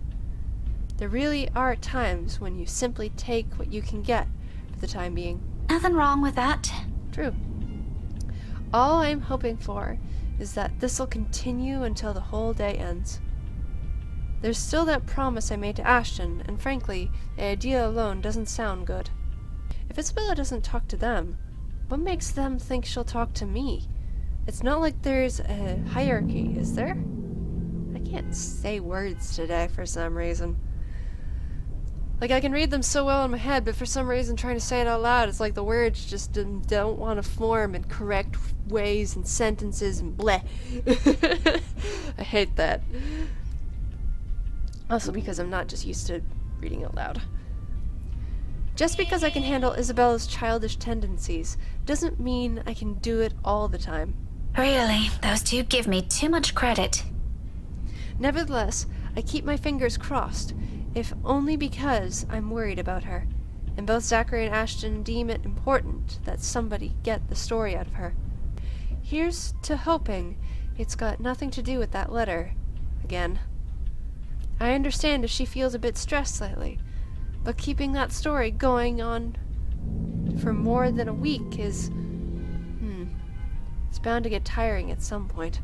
Speaker 1: There really are times when you simply take what you can get for the time being.
Speaker 2: Nothing wrong with that.
Speaker 1: True. All I'm hoping for is that this'll continue until the whole day ends. There's still that promise I made to Ashton, and frankly, the idea alone doesn't sound good. If Isabella doesn't talk to them, what makes them think she'll talk to me? It's not like there's a hierarchy, is there? I can't say words today for some reason. Like, I can read them so well in my head, but for some reason trying to say it out loud, it's like the words just don't want to form in correct ways and sentences and bleh. I hate that. Also because I'm not just used to reading out loud. Just because I can handle Isabella's childish tendencies doesn't mean I can do it all the time.
Speaker 2: Really, those two give me too much credit.
Speaker 1: Nevertheless, I keep my fingers crossed, if only because I'm worried about her, and both Zachary and Ashton deem it important that somebody get the story out of her. Here's to hoping it's got nothing to do with that letter again. I understand if she feels a bit stressed lately, but keeping that story going on for more than a week is... it's bound to get tiring at some point.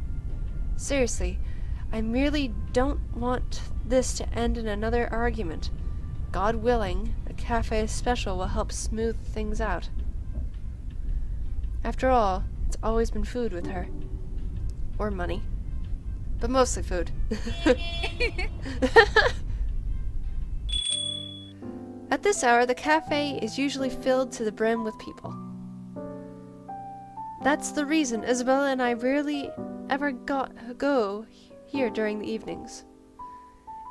Speaker 1: Seriously, I merely don't want this to end in another argument. God willing, the cafe special will help smooth things out. After all, it's always been food with her. Or money. But mostly food. At this hour, the cafe is usually filled to the brim with people. That's the reason Isabella and I rarely ever go here during the evenings.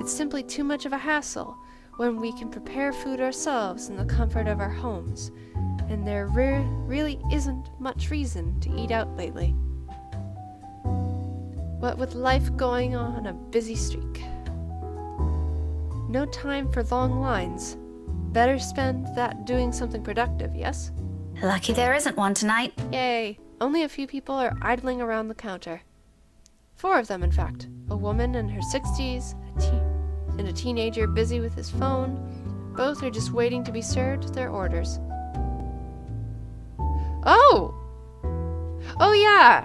Speaker 1: It's simply too much of a hassle when we can prepare food ourselves in the comfort of our homes, and there really isn't much reason to eat out lately. What with life going on a busy streak. No time for long lines. Better spend that doing something productive, yes?
Speaker 2: Lucky there isn't one tonight.
Speaker 1: Yay! Only a few people are idling around the counter. 4 of them, in fact. A woman in her 60s, and a teenager busy with his phone. Both are just waiting to be served their orders. Oh! Oh yeah!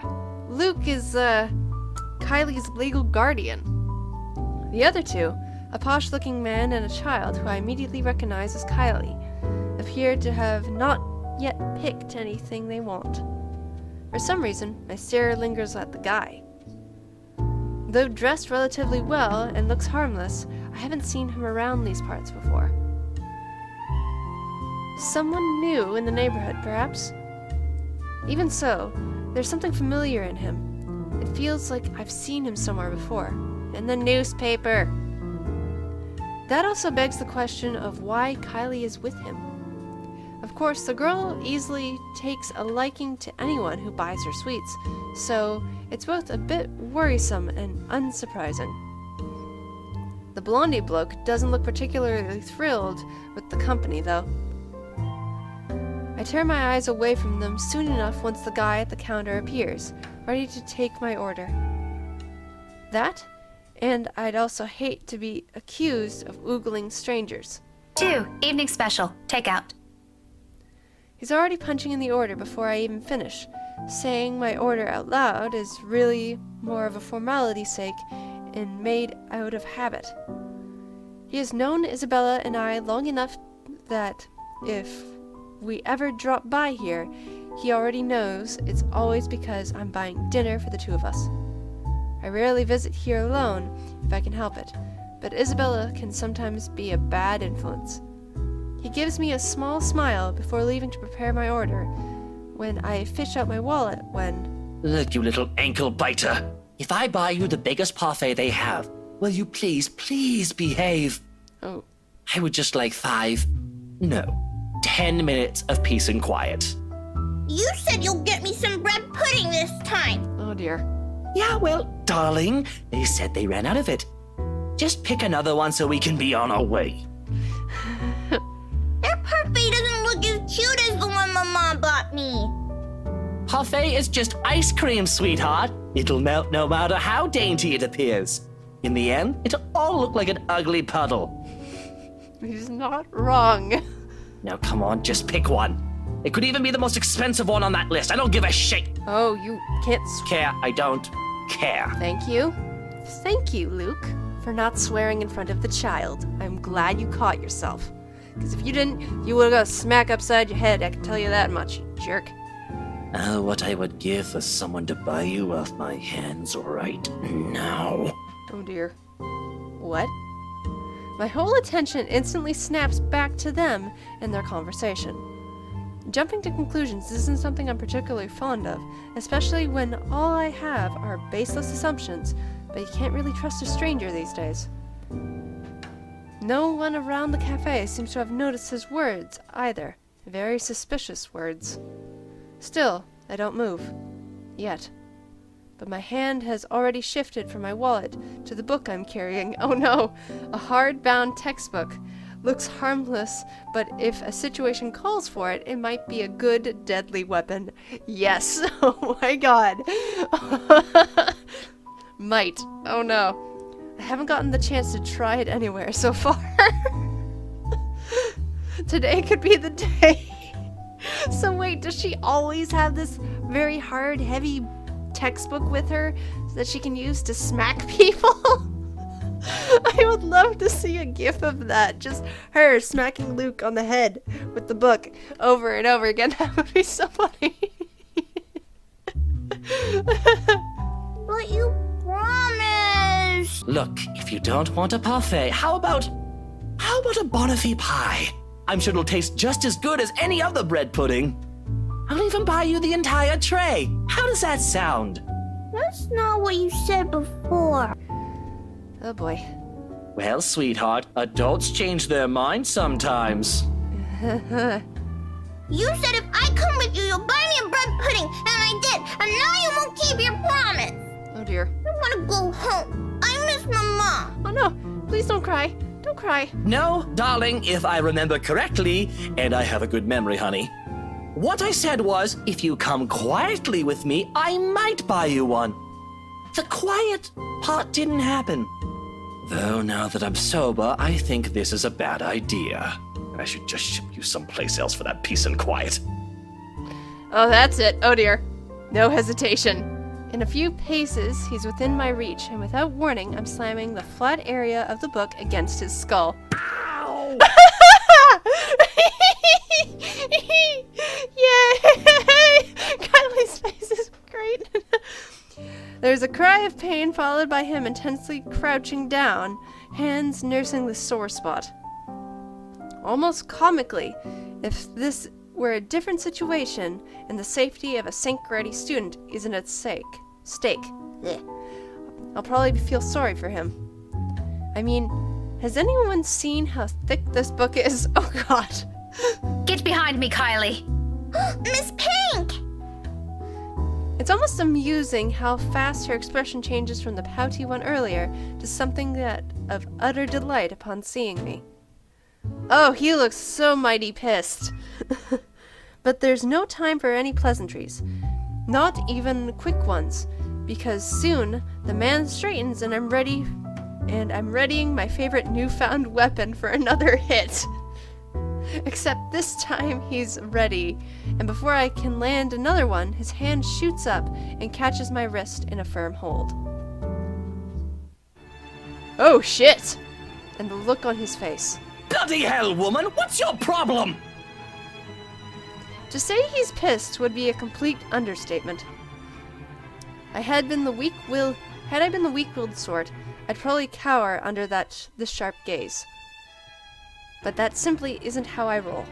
Speaker 1: Luke is, Kylie's legal guardian. The other 2, a posh-looking man and a child who I immediately recognize as Kylie, appear to have not yet picked anything they want. For some reason, my stare lingers at the guy. Though dressed relatively well and looks harmless, I haven't seen him around these parts before. Someone new in the neighborhood, perhaps? Even so, there's something familiar in him. It feels like I've seen him somewhere before. In the newspaper. That also begs the question of why Kylie is with him. Of course, the girl easily takes a liking to anyone who buys her sweets, so it's both a bit worrisome and unsurprising. The blondie bloke doesn't look particularly thrilled with the company, though. I turn my eyes away from them soon enough once the guy at the counter appears, ready to take my order. That, and I'd also hate to be accused of oogling strangers.
Speaker 2: 2, evening special, takeout.
Speaker 1: He's already punching in the order before I even finish. Saying my order out loud is really more of a formality's sake and made out of habit. He has known Isabella and I long enough that if we ever drop by here, he already knows it's always because I'm buying dinner for the 2 of us. I rarely visit here alone if I can help it, but Isabella can sometimes be a bad influence. He gives me a small smile before leaving to prepare my order when I fish out my wallet when...
Speaker 6: Look, you little ankle biter. If I buy you the biggest parfait they have, will you please behave?
Speaker 1: Oh.
Speaker 6: I would just like 10 minutes of peace and quiet.
Speaker 8: You said you'll get me some bread pudding this time.
Speaker 1: Oh dear.
Speaker 6: Yeah, well, darling, they said they ran out of it. Just pick another one so we can be on our way.
Speaker 8: Their parfait doesn't look as cute as the one my mom bought me.
Speaker 6: Parfait is just ice cream, sweetheart. It'll melt no matter how dainty it appears. In the end, it'll all look like an ugly puddle.
Speaker 1: He's not wrong.
Speaker 6: Now, come on, just pick one. It could even be the most expensive one on that list. I don't give a shit.
Speaker 1: Oh, you can't
Speaker 6: Care, I don't care.
Speaker 1: Thank you. Thank you, Luke, for not swearing in front of the child. I'm glad you caught yourself. Because if you didn't, you would have got a smack upside your head, I can tell you that much, you jerk.
Speaker 6: Oh, what I would give for someone to buy you off my hands right now.
Speaker 1: Oh dear. What? My whole attention instantly snaps back to them and their conversation. Jumping to conclusions isn't something I'm particularly fond of, especially when all I have are baseless assumptions, but you can't really trust a stranger these days. No one around the cafe seems to have noticed his words either. Very suspicious words. Still, I don't move. Yet. But my hand has already shifted from my wallet to the book I'm carrying. Oh no! A hardbound textbook. Looks harmless, but if a situation calls for it, it might be a good, deadly weapon. Yes! Oh my god! Might. Oh no. I haven't gotten the chance to try it anywhere so far. Today could be the day. So wait, does she always have this very hard, heavy textbook with her that she can use to smack people? I would love to see a gif of that. Just her smacking Luke on the head with the book over and over again. That would be so funny.
Speaker 8: But you promised.
Speaker 6: Look, if you don't want a parfait, how about a Bonifay pie? I'm sure it'll taste just as good as any other bread pudding. I'll even buy you the entire tray. How does that sound?
Speaker 8: That's not what you said before.
Speaker 1: Oh boy.
Speaker 6: Well, sweetheart, adults change their minds sometimes.
Speaker 8: You said if I come with you, you'll buy me a bread pudding, and I did. And now you won't keep your promise.
Speaker 1: Oh dear.
Speaker 8: I want to go home. I miss my mom.
Speaker 1: Oh no, please don't cry. Don't cry.
Speaker 6: No, darling, if I remember correctly, and I have a good memory, honey. What I said was, if you come quietly with me, I might buy you one. The quiet part didn't happen. Though now that I'm sober, I think this is a bad idea. I should just ship you someplace else for that peace and quiet.
Speaker 1: Oh, that's it. Oh dear. No hesitation. In a few paces, he's within my reach, and without warning, I'm slamming the flat area of the book against his skull. Ow! Yay! Kylie's face is great. There's a cry of pain followed by him intensely crouching down, hands nursing the sore spot. Almost comically, if this were a different situation and the safety of a sink-ready student isn't at stake. I'll probably feel sorry for him. I mean, has anyone seen how thick this book is? Oh god.
Speaker 2: Get behind me, Kylie.
Speaker 8: Miss Pink!
Speaker 1: It's almost amusing how fast her expression changes from the pouty one earlier to something that of utter delight upon seeing me. Oh, he looks so mighty pissed. But there's no time for any pleasantries. Not even quick ones, because soon the man straightens and I'm readying my favorite newfound weapon for another hit. Except this time he's ready, and before I can land another one, his hand shoots up and catches my wrist in a firm hold. Oh shit! And the look on his face.
Speaker 6: Bloody hell, woman, what's your problem?
Speaker 1: To say he's pissed would be a complete understatement. Had I been the weak-willed sort, I'd probably cower under this sharp gaze. But that simply isn't how I roll.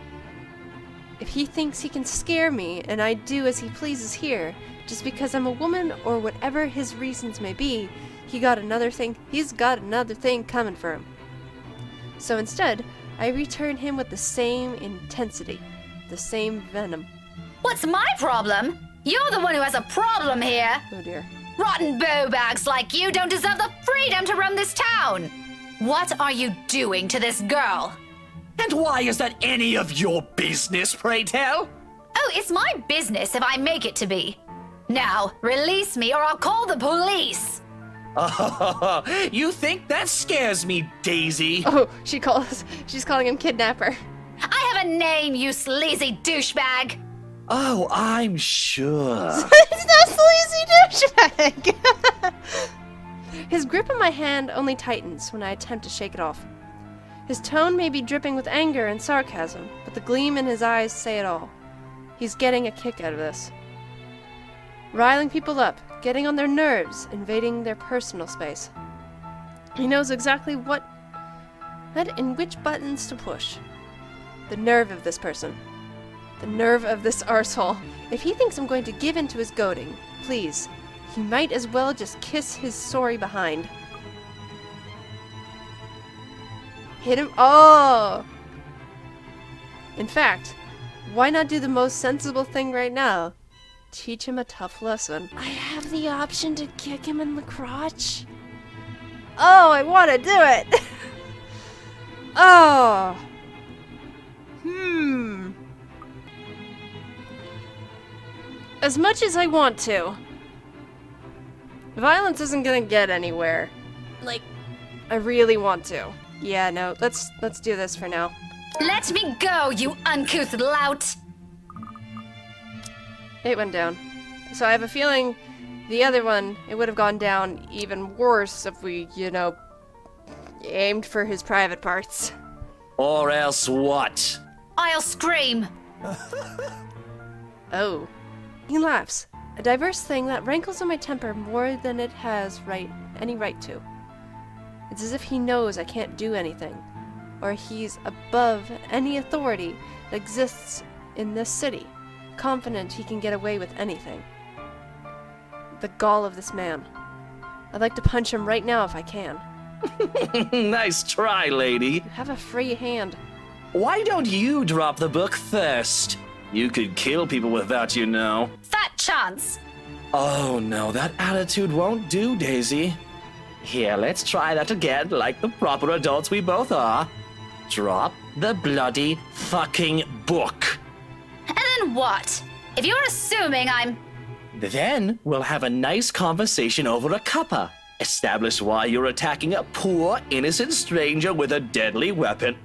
Speaker 1: If he thinks he can scare me and I do as he pleases here, just because I'm a woman or whatever his reasons may be, he's got another thing coming for him. So instead, I return him with the same intensity, the same venom.
Speaker 2: What's my problem? You're the one who has a problem here.
Speaker 1: Oh dear.
Speaker 2: Rotten bowbags like you don't deserve the freedom to run this town. What are you doing to this girl?
Speaker 6: And why is that any of your business, pray tell?
Speaker 2: Oh, it's my business if I make it to be. Now, release me or I'll call the police.
Speaker 6: Oh, you think that scares me, Daisy?
Speaker 1: Oh, she's calling him kidnapper.
Speaker 2: I have a name, you sleazy douchebag.
Speaker 6: Oh, I'm sure.
Speaker 1: It's not sleazy douchebag! His grip on my hand only tightens when I attempt to shake it off. His tone may be dripping with anger and sarcasm, but the gleam in his eyes say it all. He's getting a kick out of this. Riling people up, getting on their nerves, invading their personal space. He knows exactly what And which buttons to push. The nerve of this person. The nerve of this arsehole. If he thinks I'm going to give in to his goading, please, he might as well just kiss his sorry behind. Hit him. Oh! In fact, why not do the most sensible thing right now? Teach him a tough lesson. I have the option to kick him in the crotch. Oh, I want to do it! Oh! As much as I want to, violence isn't gonna get anywhere. Like, I really want to. Yeah, no, let's do this for now.
Speaker 2: Let me go, you uncouth lout!
Speaker 1: It went down. So I have a feeling the other one, it would have gone down even worse if we, aimed for his private parts.
Speaker 9: Or else what?
Speaker 2: I'll scream!
Speaker 1: Oh. He laughs. A diverse thing that rankles in my temper more than it has any right to. It's as if he knows I can't do anything, or he's above any authority that exists in this city, confident he can get away with anything. The gall of this man. I'd like to punch him right now if I can.
Speaker 9: Nice try, lady.
Speaker 1: You have a free hand.
Speaker 9: Why don't you drop the book first? You could kill people with that, you know.
Speaker 2: Fat chance!
Speaker 9: Oh no, that attitude won't do, Daisy. Here, let's try that again, like the proper adults we both are. Drop the bloody fucking book.
Speaker 2: And then what? If you're assuming I'm...
Speaker 9: Then we'll have a nice conversation over a cuppa. Establish why you're attacking a poor, innocent stranger with a deadly weapon.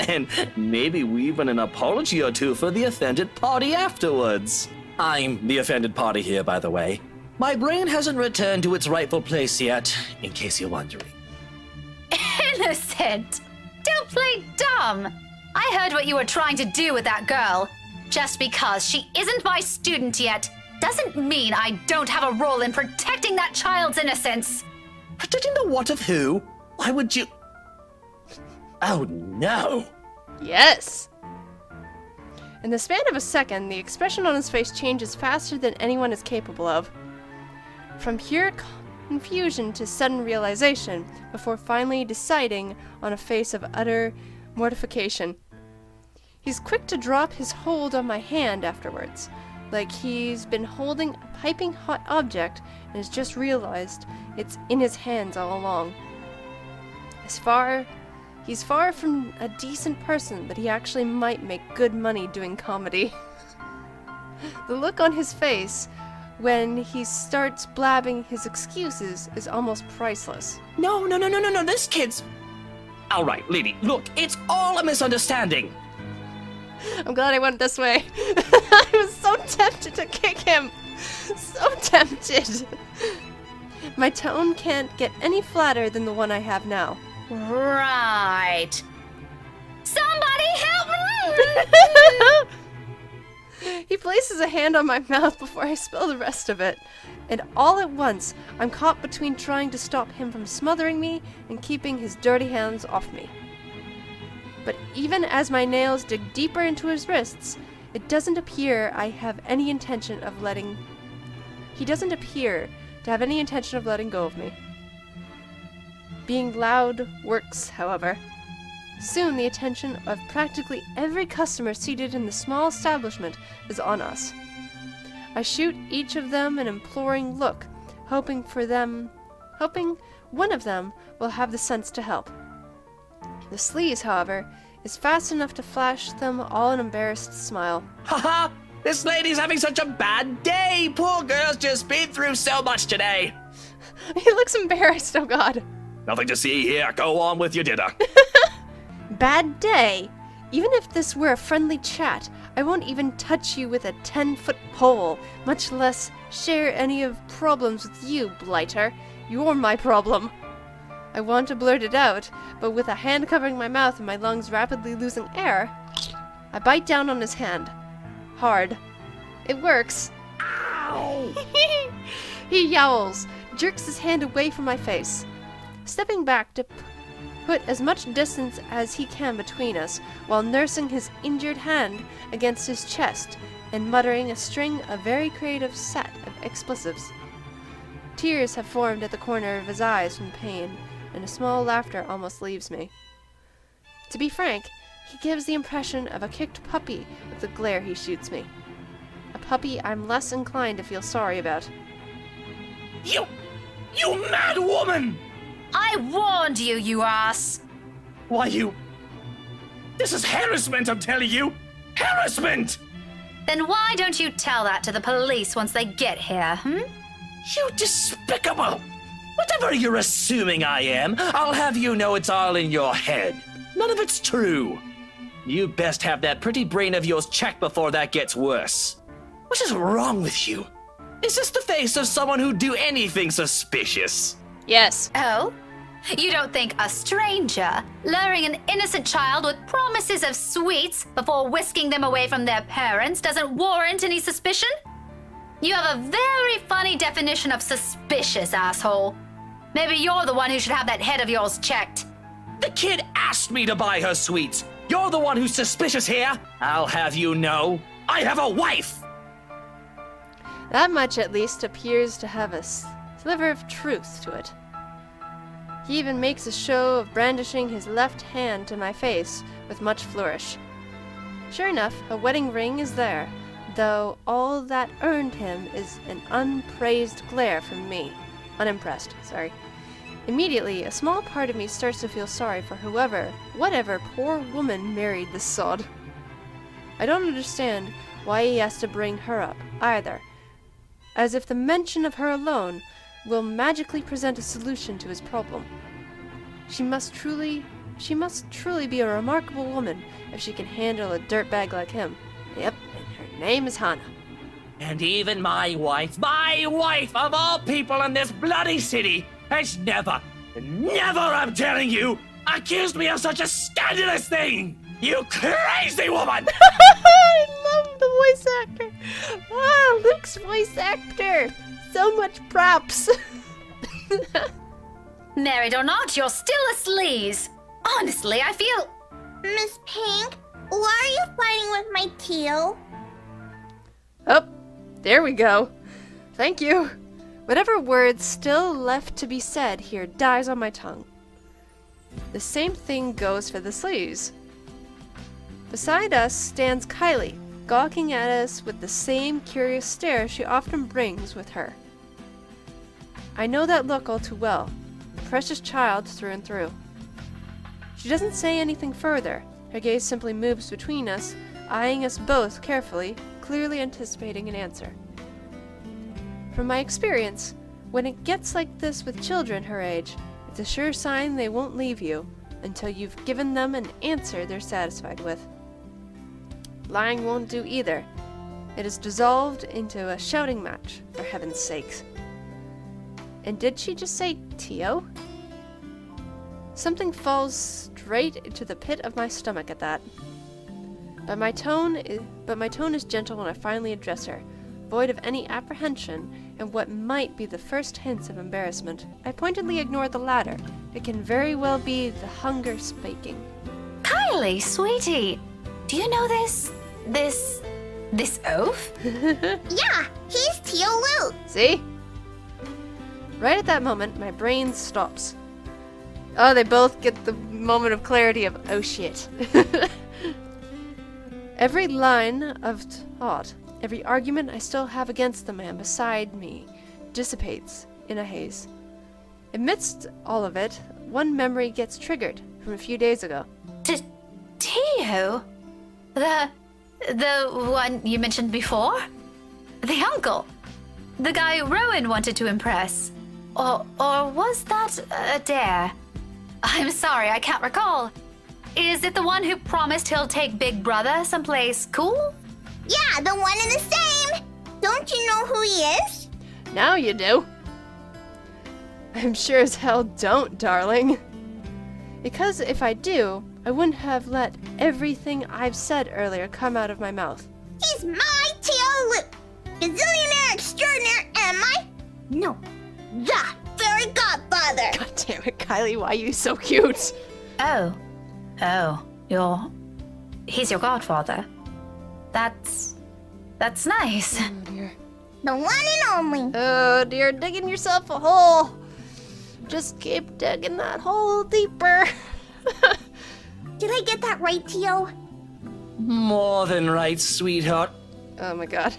Speaker 9: And maybe even an apology or two for the offended party afterwards. I'm the offended party here, by the way. My brain hasn't returned to its rightful place yet, in case you're wondering.
Speaker 2: Innocent! Don't play dumb! I heard what you were trying to do with that girl. Just because she isn't my student yet doesn't mean I don't have a role in protecting that child's innocence.
Speaker 9: Protecting the what of who? Why would you... Oh no!
Speaker 1: Yes! In the span of a second, the expression on his face changes faster than anyone is capable of. From pure confusion to sudden realization, before finally deciding on a face of utter mortification. He's quick to drop his hold on my hand afterwards, like he's been holding a piping hot object and has just realized it's in his hands all along. He's far from a decent person, but he actually might make good money doing comedy. The look on his face when he starts blabbing his excuses is almost priceless.
Speaker 9: No, this kid's... Alright, lady, look, it's all a misunderstanding.
Speaker 1: I'm glad I went this way. I was so tempted to kick him. So tempted. My tone can't get any flatter than the one I have now.
Speaker 2: Right. Somebody help me!
Speaker 1: He places a hand on my mouth before I spill the rest of it. And all at once, I'm caught between trying to stop him from smothering me and keeping his dirty hands off me. But even as my nails dig deeper into his wrists, it doesn't appear I have any intention of letting... He doesn't appear to have any intention of letting go of me. Being loud works, however. Soon the attention of practically every customer seated in the small establishment is on us. I shoot each of them an imploring look, hoping one of them will have the sense to help. The sleaze, however, is fast enough to flash them all an embarrassed smile.
Speaker 9: Haha! This lady's having such a bad day! Poor girl's just been through so much today!
Speaker 1: He looks embarrassed, oh god.
Speaker 9: Nothing to see here, go on with your dinner.
Speaker 1: Bad day? Even if this were a friendly chat, I won't even touch you with a 10-foot pole, much less share any of problems with you, blighter. You're my problem. I want to blurt it out, but with a hand covering my mouth and my lungs rapidly losing air, I bite down on his hand. Hard. It works. Ow! He yowls, jerks his hand away from my face. Stepping back to put as much distance as he can between us while nursing his injured hand against his chest and muttering a string of very creative set of expletives. Tears have formed at the corner of his eyes from pain, and a small laughter almost leaves me. To be frank, he gives the impression of a kicked puppy with the glare he shoots me. A puppy I'm less inclined to feel sorry about.
Speaker 7: You mad woman!
Speaker 2: I warned you, you ass!
Speaker 7: Why, this is harassment, I'm telling you! Harassment!
Speaker 2: Then why don't you tell that to the police once they get here,
Speaker 7: You despicable! Whatever you're assuming I am, I'll have you know it's all in your head. None of it's true. You best have that pretty brain of yours checked before that gets worse. What is wrong with you? Is this the face of someone who'd do anything suspicious?
Speaker 1: Yes.
Speaker 2: Oh? You don't think a stranger luring an innocent child with promises of sweets before whisking them away from their parents doesn't warrant any suspicion? You have a very funny definition of suspicious, asshole. Maybe you're the one who should have that head of yours checked.
Speaker 7: The kid asked me to buy her sweets. You're the one who's suspicious here. I'll have you know, I have a wife.
Speaker 1: That much at least appears to have a sliver of truth to it. He even makes a show of brandishing his left hand to my face with much flourish. Sure enough, a wedding ring is there, though all that earned him is an unpraised glare from me. Unimpressed, sorry. Immediately, a small part of me starts to feel sorry for whatever poor woman married this sod. I don't understand why he has to bring her up, either, as if the mention of her alone will magically present a solution to his problem. She must truly be a remarkable woman if she can handle a dirtbag like him. Yep, and her name is Hannah.
Speaker 7: And even my wife of all people in this bloody city, has never, I'm telling you, accused me of such a scandalous thing! You crazy woman!
Speaker 1: I love the voice actor. Ah, Luke's voice actor. So much props.
Speaker 2: Married or not, you're still a sleaze. Honestly, I feel...
Speaker 8: Miss Pink, why are you fighting with my tail?
Speaker 1: Oh, there we go. Thank you. Whatever words still left to be said here dies on my tongue. The same thing goes for the sleaze. Beside us stands Kylie, gawking at us with the same curious stare she often brings with her. I know that look all too well. A precious child through and through. She doesn't say anything further. Her gaze simply moves between us, eyeing us both carefully, clearly anticipating an answer. From my experience, when it gets like this with children her age, it's a sure sign they won't leave you until you've given them an answer they're satisfied with. Lying won't do either. It is dissolved into a shouting match, for heaven's sakes. And did she just say Tio? Something falls straight into the pit of my stomach at that. But my tone is gentle when I finally address her, void of any apprehension and what might be the first hints of embarrassment. I pointedly ignore the latter. It can very well be the hunger speaking.
Speaker 2: Kylie, sweetie, do you know this oaf?
Speaker 8: Yeah, he's Tio Luke.
Speaker 1: See? Right at that moment, my brain stops. Oh, they both get the moment of clarity of, oh shit. Every line of thought, every argument I still have against the man beside me dissipates in a haze. Amidst all of it, one memory gets triggered from a few days ago.
Speaker 2: Tio? The one you mentioned before? The uncle? The guy Rowan wanted to impress? Or was that a dare? I'm sorry, I can't recall. Is it the one who promised he'll take Big Brother someplace cool?
Speaker 8: Yeah, the one and the same. Don't you know who he is?
Speaker 1: Now you do. I'm sure as hell don't, darling. Because if I do, I wouldn't have let everything I've said earlier come out of my mouth.
Speaker 8: He's my Tio Luke. Gazillionaire extraordinaire, am I? No, the fairy godfather.
Speaker 1: God damn it, Kylie, why are you so cute?
Speaker 2: Oh. He's your godfather. That's nice.
Speaker 1: Oh dear.
Speaker 8: The one and only.
Speaker 1: Oh dear, digging yourself a hole. Just keep digging that hole deeper.
Speaker 8: Did I get that right, Tio?
Speaker 9: More than right, sweetheart.
Speaker 1: Oh my god.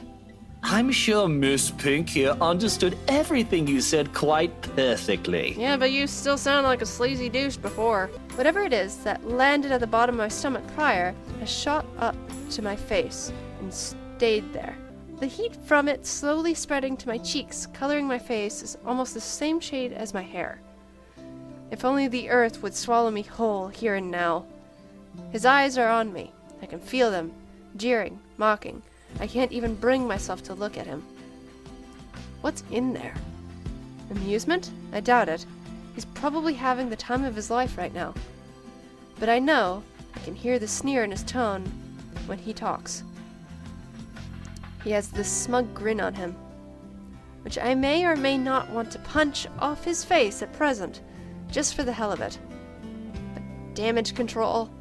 Speaker 9: I'm sure Miss Pink here understood everything you said quite perfectly.
Speaker 1: Yeah, but you still sound like a sleazy douche before. Whatever it is that landed at the bottom of my stomach prior has shot up to my face and stayed there. The heat from it slowly spreading to my cheeks, coloring my face is almost the same shade as my hair. If only the earth would swallow me whole here and now. His eyes are on me. I can feel them, jeering, mocking. I can't even bring myself to look at him. What's in there? Amusement? I doubt it. He's probably having the time of his life right now. But I know I can hear the sneer in his tone when he talks. He has this smug grin on him, which I may or may not want to punch off his face at present, just for the hell of it. But damage control.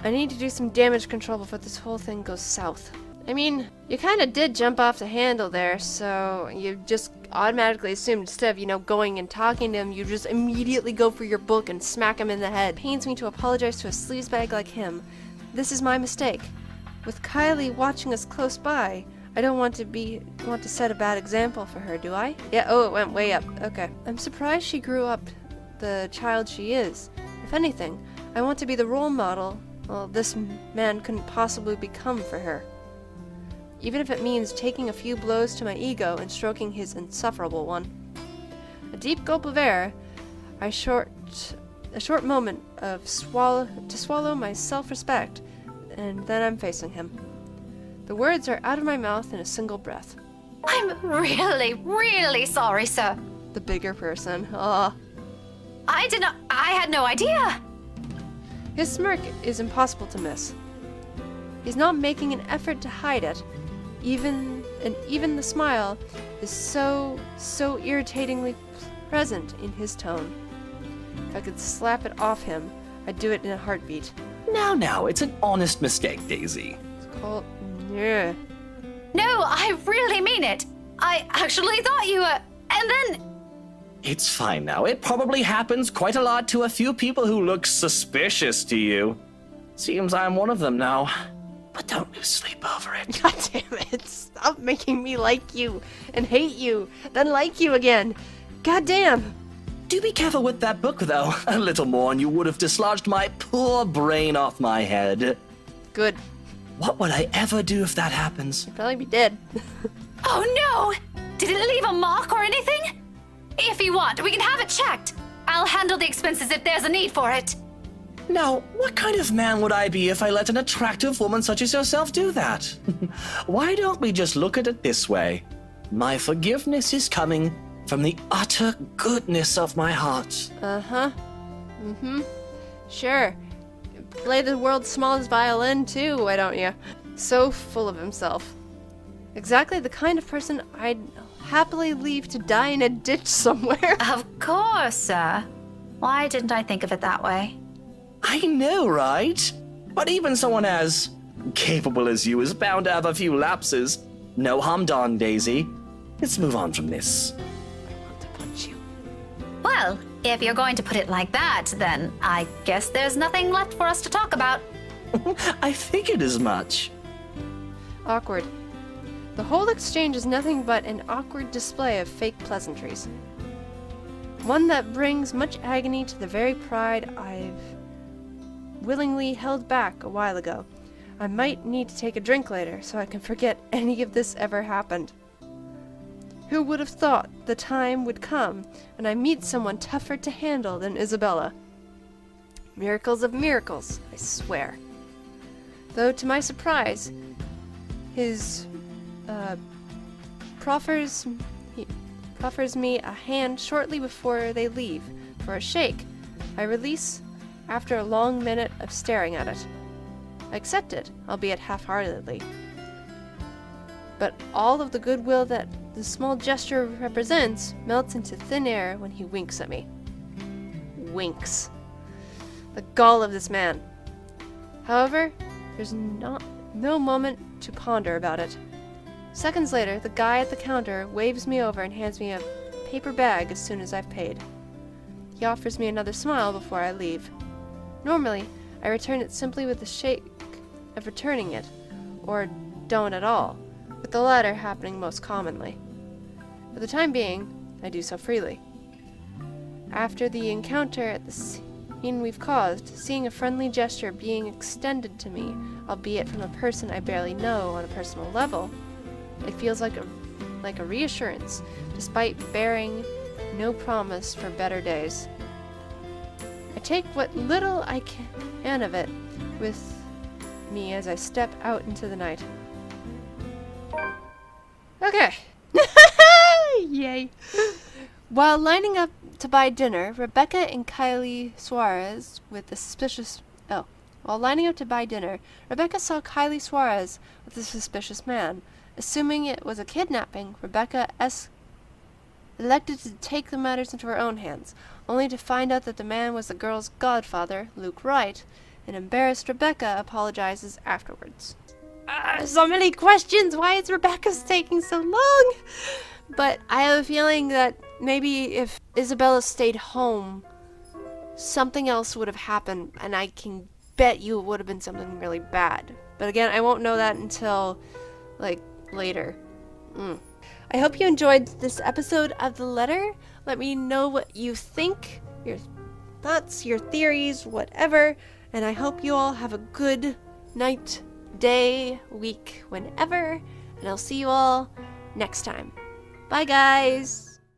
Speaker 1: I need to do some damage control before this whole thing goes south. I mean, you kinda did jump off the handle there, so you just automatically assumed instead of, going and talking to him, you just immediately go for your book and smack him in the head. Pains me to apologize to a sleazebag like him. This is my mistake. With Kylie watching us close by, I don't want to set a bad example for her, do I? Yeah, oh, it went way up. Okay. I'm surprised she grew up the child she is. If anything, I want to be the role model this man couldn't possibly become for her. Even if it means taking a few blows to my ego and stroking his insufferable one. A deep gulp of air, a short moment of swallow my self-respect, and then I'm facing him. The words are out of my mouth in a single breath.
Speaker 2: I'm really, really sorry, sir.
Speaker 1: The bigger person.
Speaker 2: I had no idea.
Speaker 1: His smirk is impossible to miss. He's not making an effort to hide it. Even the smile is so irritatingly present in his tone. If I could slap it off him, I'd do it in a heartbeat.
Speaker 9: Now, it's an honest mistake, Daisy.
Speaker 1: It's called... Yeah.
Speaker 2: No, I really mean it. I actually thought you were... And then...
Speaker 9: It's fine now. It probably happens quite a lot to a few people who look suspicious to you. Seems I'm one of them now. But don't lose sleep over it.
Speaker 1: God damn it. Stop making me like you and hate you, then like you again. God damn.
Speaker 9: Do be careful with that book, though. A little more and you would have dislodged my poor brain off my head.
Speaker 1: Good.
Speaker 9: What would I ever do if that happens?
Speaker 1: You'd probably be dead.
Speaker 2: Oh no! Did it leave a mark or anything? If you want, we can have it checked. I'll handle the expenses if there's a need for it.
Speaker 9: Now, what kind of man would I be if I let an attractive woman such as yourself do that? Why don't we just look at it this way? My forgiveness is coming from the utter goodness of my heart.
Speaker 1: Uh-huh. Mm-hmm. Sure. Play the world's smallest violin, too, why don't you? So full of himself. Exactly the kind of person I'd happily leave to die in a ditch somewhere.
Speaker 2: Of course, sir. Why didn't I think of it that way?
Speaker 9: I know, right? But even someone as capable as you is bound to have a few lapses. No harm done, Daisy. Let's move on from this.
Speaker 1: I want to punch you.
Speaker 2: Well, if you're going to put it like that, then I guess there's nothing left for us to talk about.
Speaker 9: I figured as much.
Speaker 1: Awkward. The whole exchange is nothing but an awkward display of fake pleasantries. One that brings much agony to the very pride I've willingly held back a while ago. I might need to take a drink later so I can forget any of this ever happened. Who would have thought the time would come when I meet someone tougher to handle than Isabella? Miracles of miracles, I swear. Though to my surprise, his proffers me a hand shortly before they leave for a shake. I release after a long minute of staring at it. I accept it, albeit half-heartedly. But all of the goodwill that the small gesture represents melts into thin air when he winks at me. winks. The gall of this man. However, there's no moment to ponder about it. Seconds later, the guy at the counter waves me over and hands me a paper bag as soon as I've paid. He offers me another smile before I leave. Normally, I return it simply with a shake of returning it, or don't at all, with the latter happening most commonly. For the time being, I do so freely. After the encounter at the scene we've caused, seeing a friendly gesture being extended to me, albeit from a person I barely know on a personal level, it feels like a reassurance, despite bearing no promise for better days. I take what little I can of it with me as I step out into the night. Okay. Yay. While lining up to buy dinner, Rebecca and Kylie Suarez While lining up to buy dinner, Rebecca saw Kylie Suarez with a suspicious man. Assuming it was a kidnapping, Rebecca elected to take the matters into her own hands, only to find out that the man was the girl's godfather, Luke Wright. An embarrassed Rebecca apologizes afterwards. So many questions! Why is Rebecca's taking so long? But I have a feeling that maybe if Isabella stayed home, something else would have happened, and I can bet you it would have been something really bad. But again, I won't know that until, later. I hope you enjoyed this episode of The Letter. Let me know what you think, your thoughts, your theories, whatever. And I hope you all have a good night, day, week, whenever. And I'll see you all next time. Bye, guys!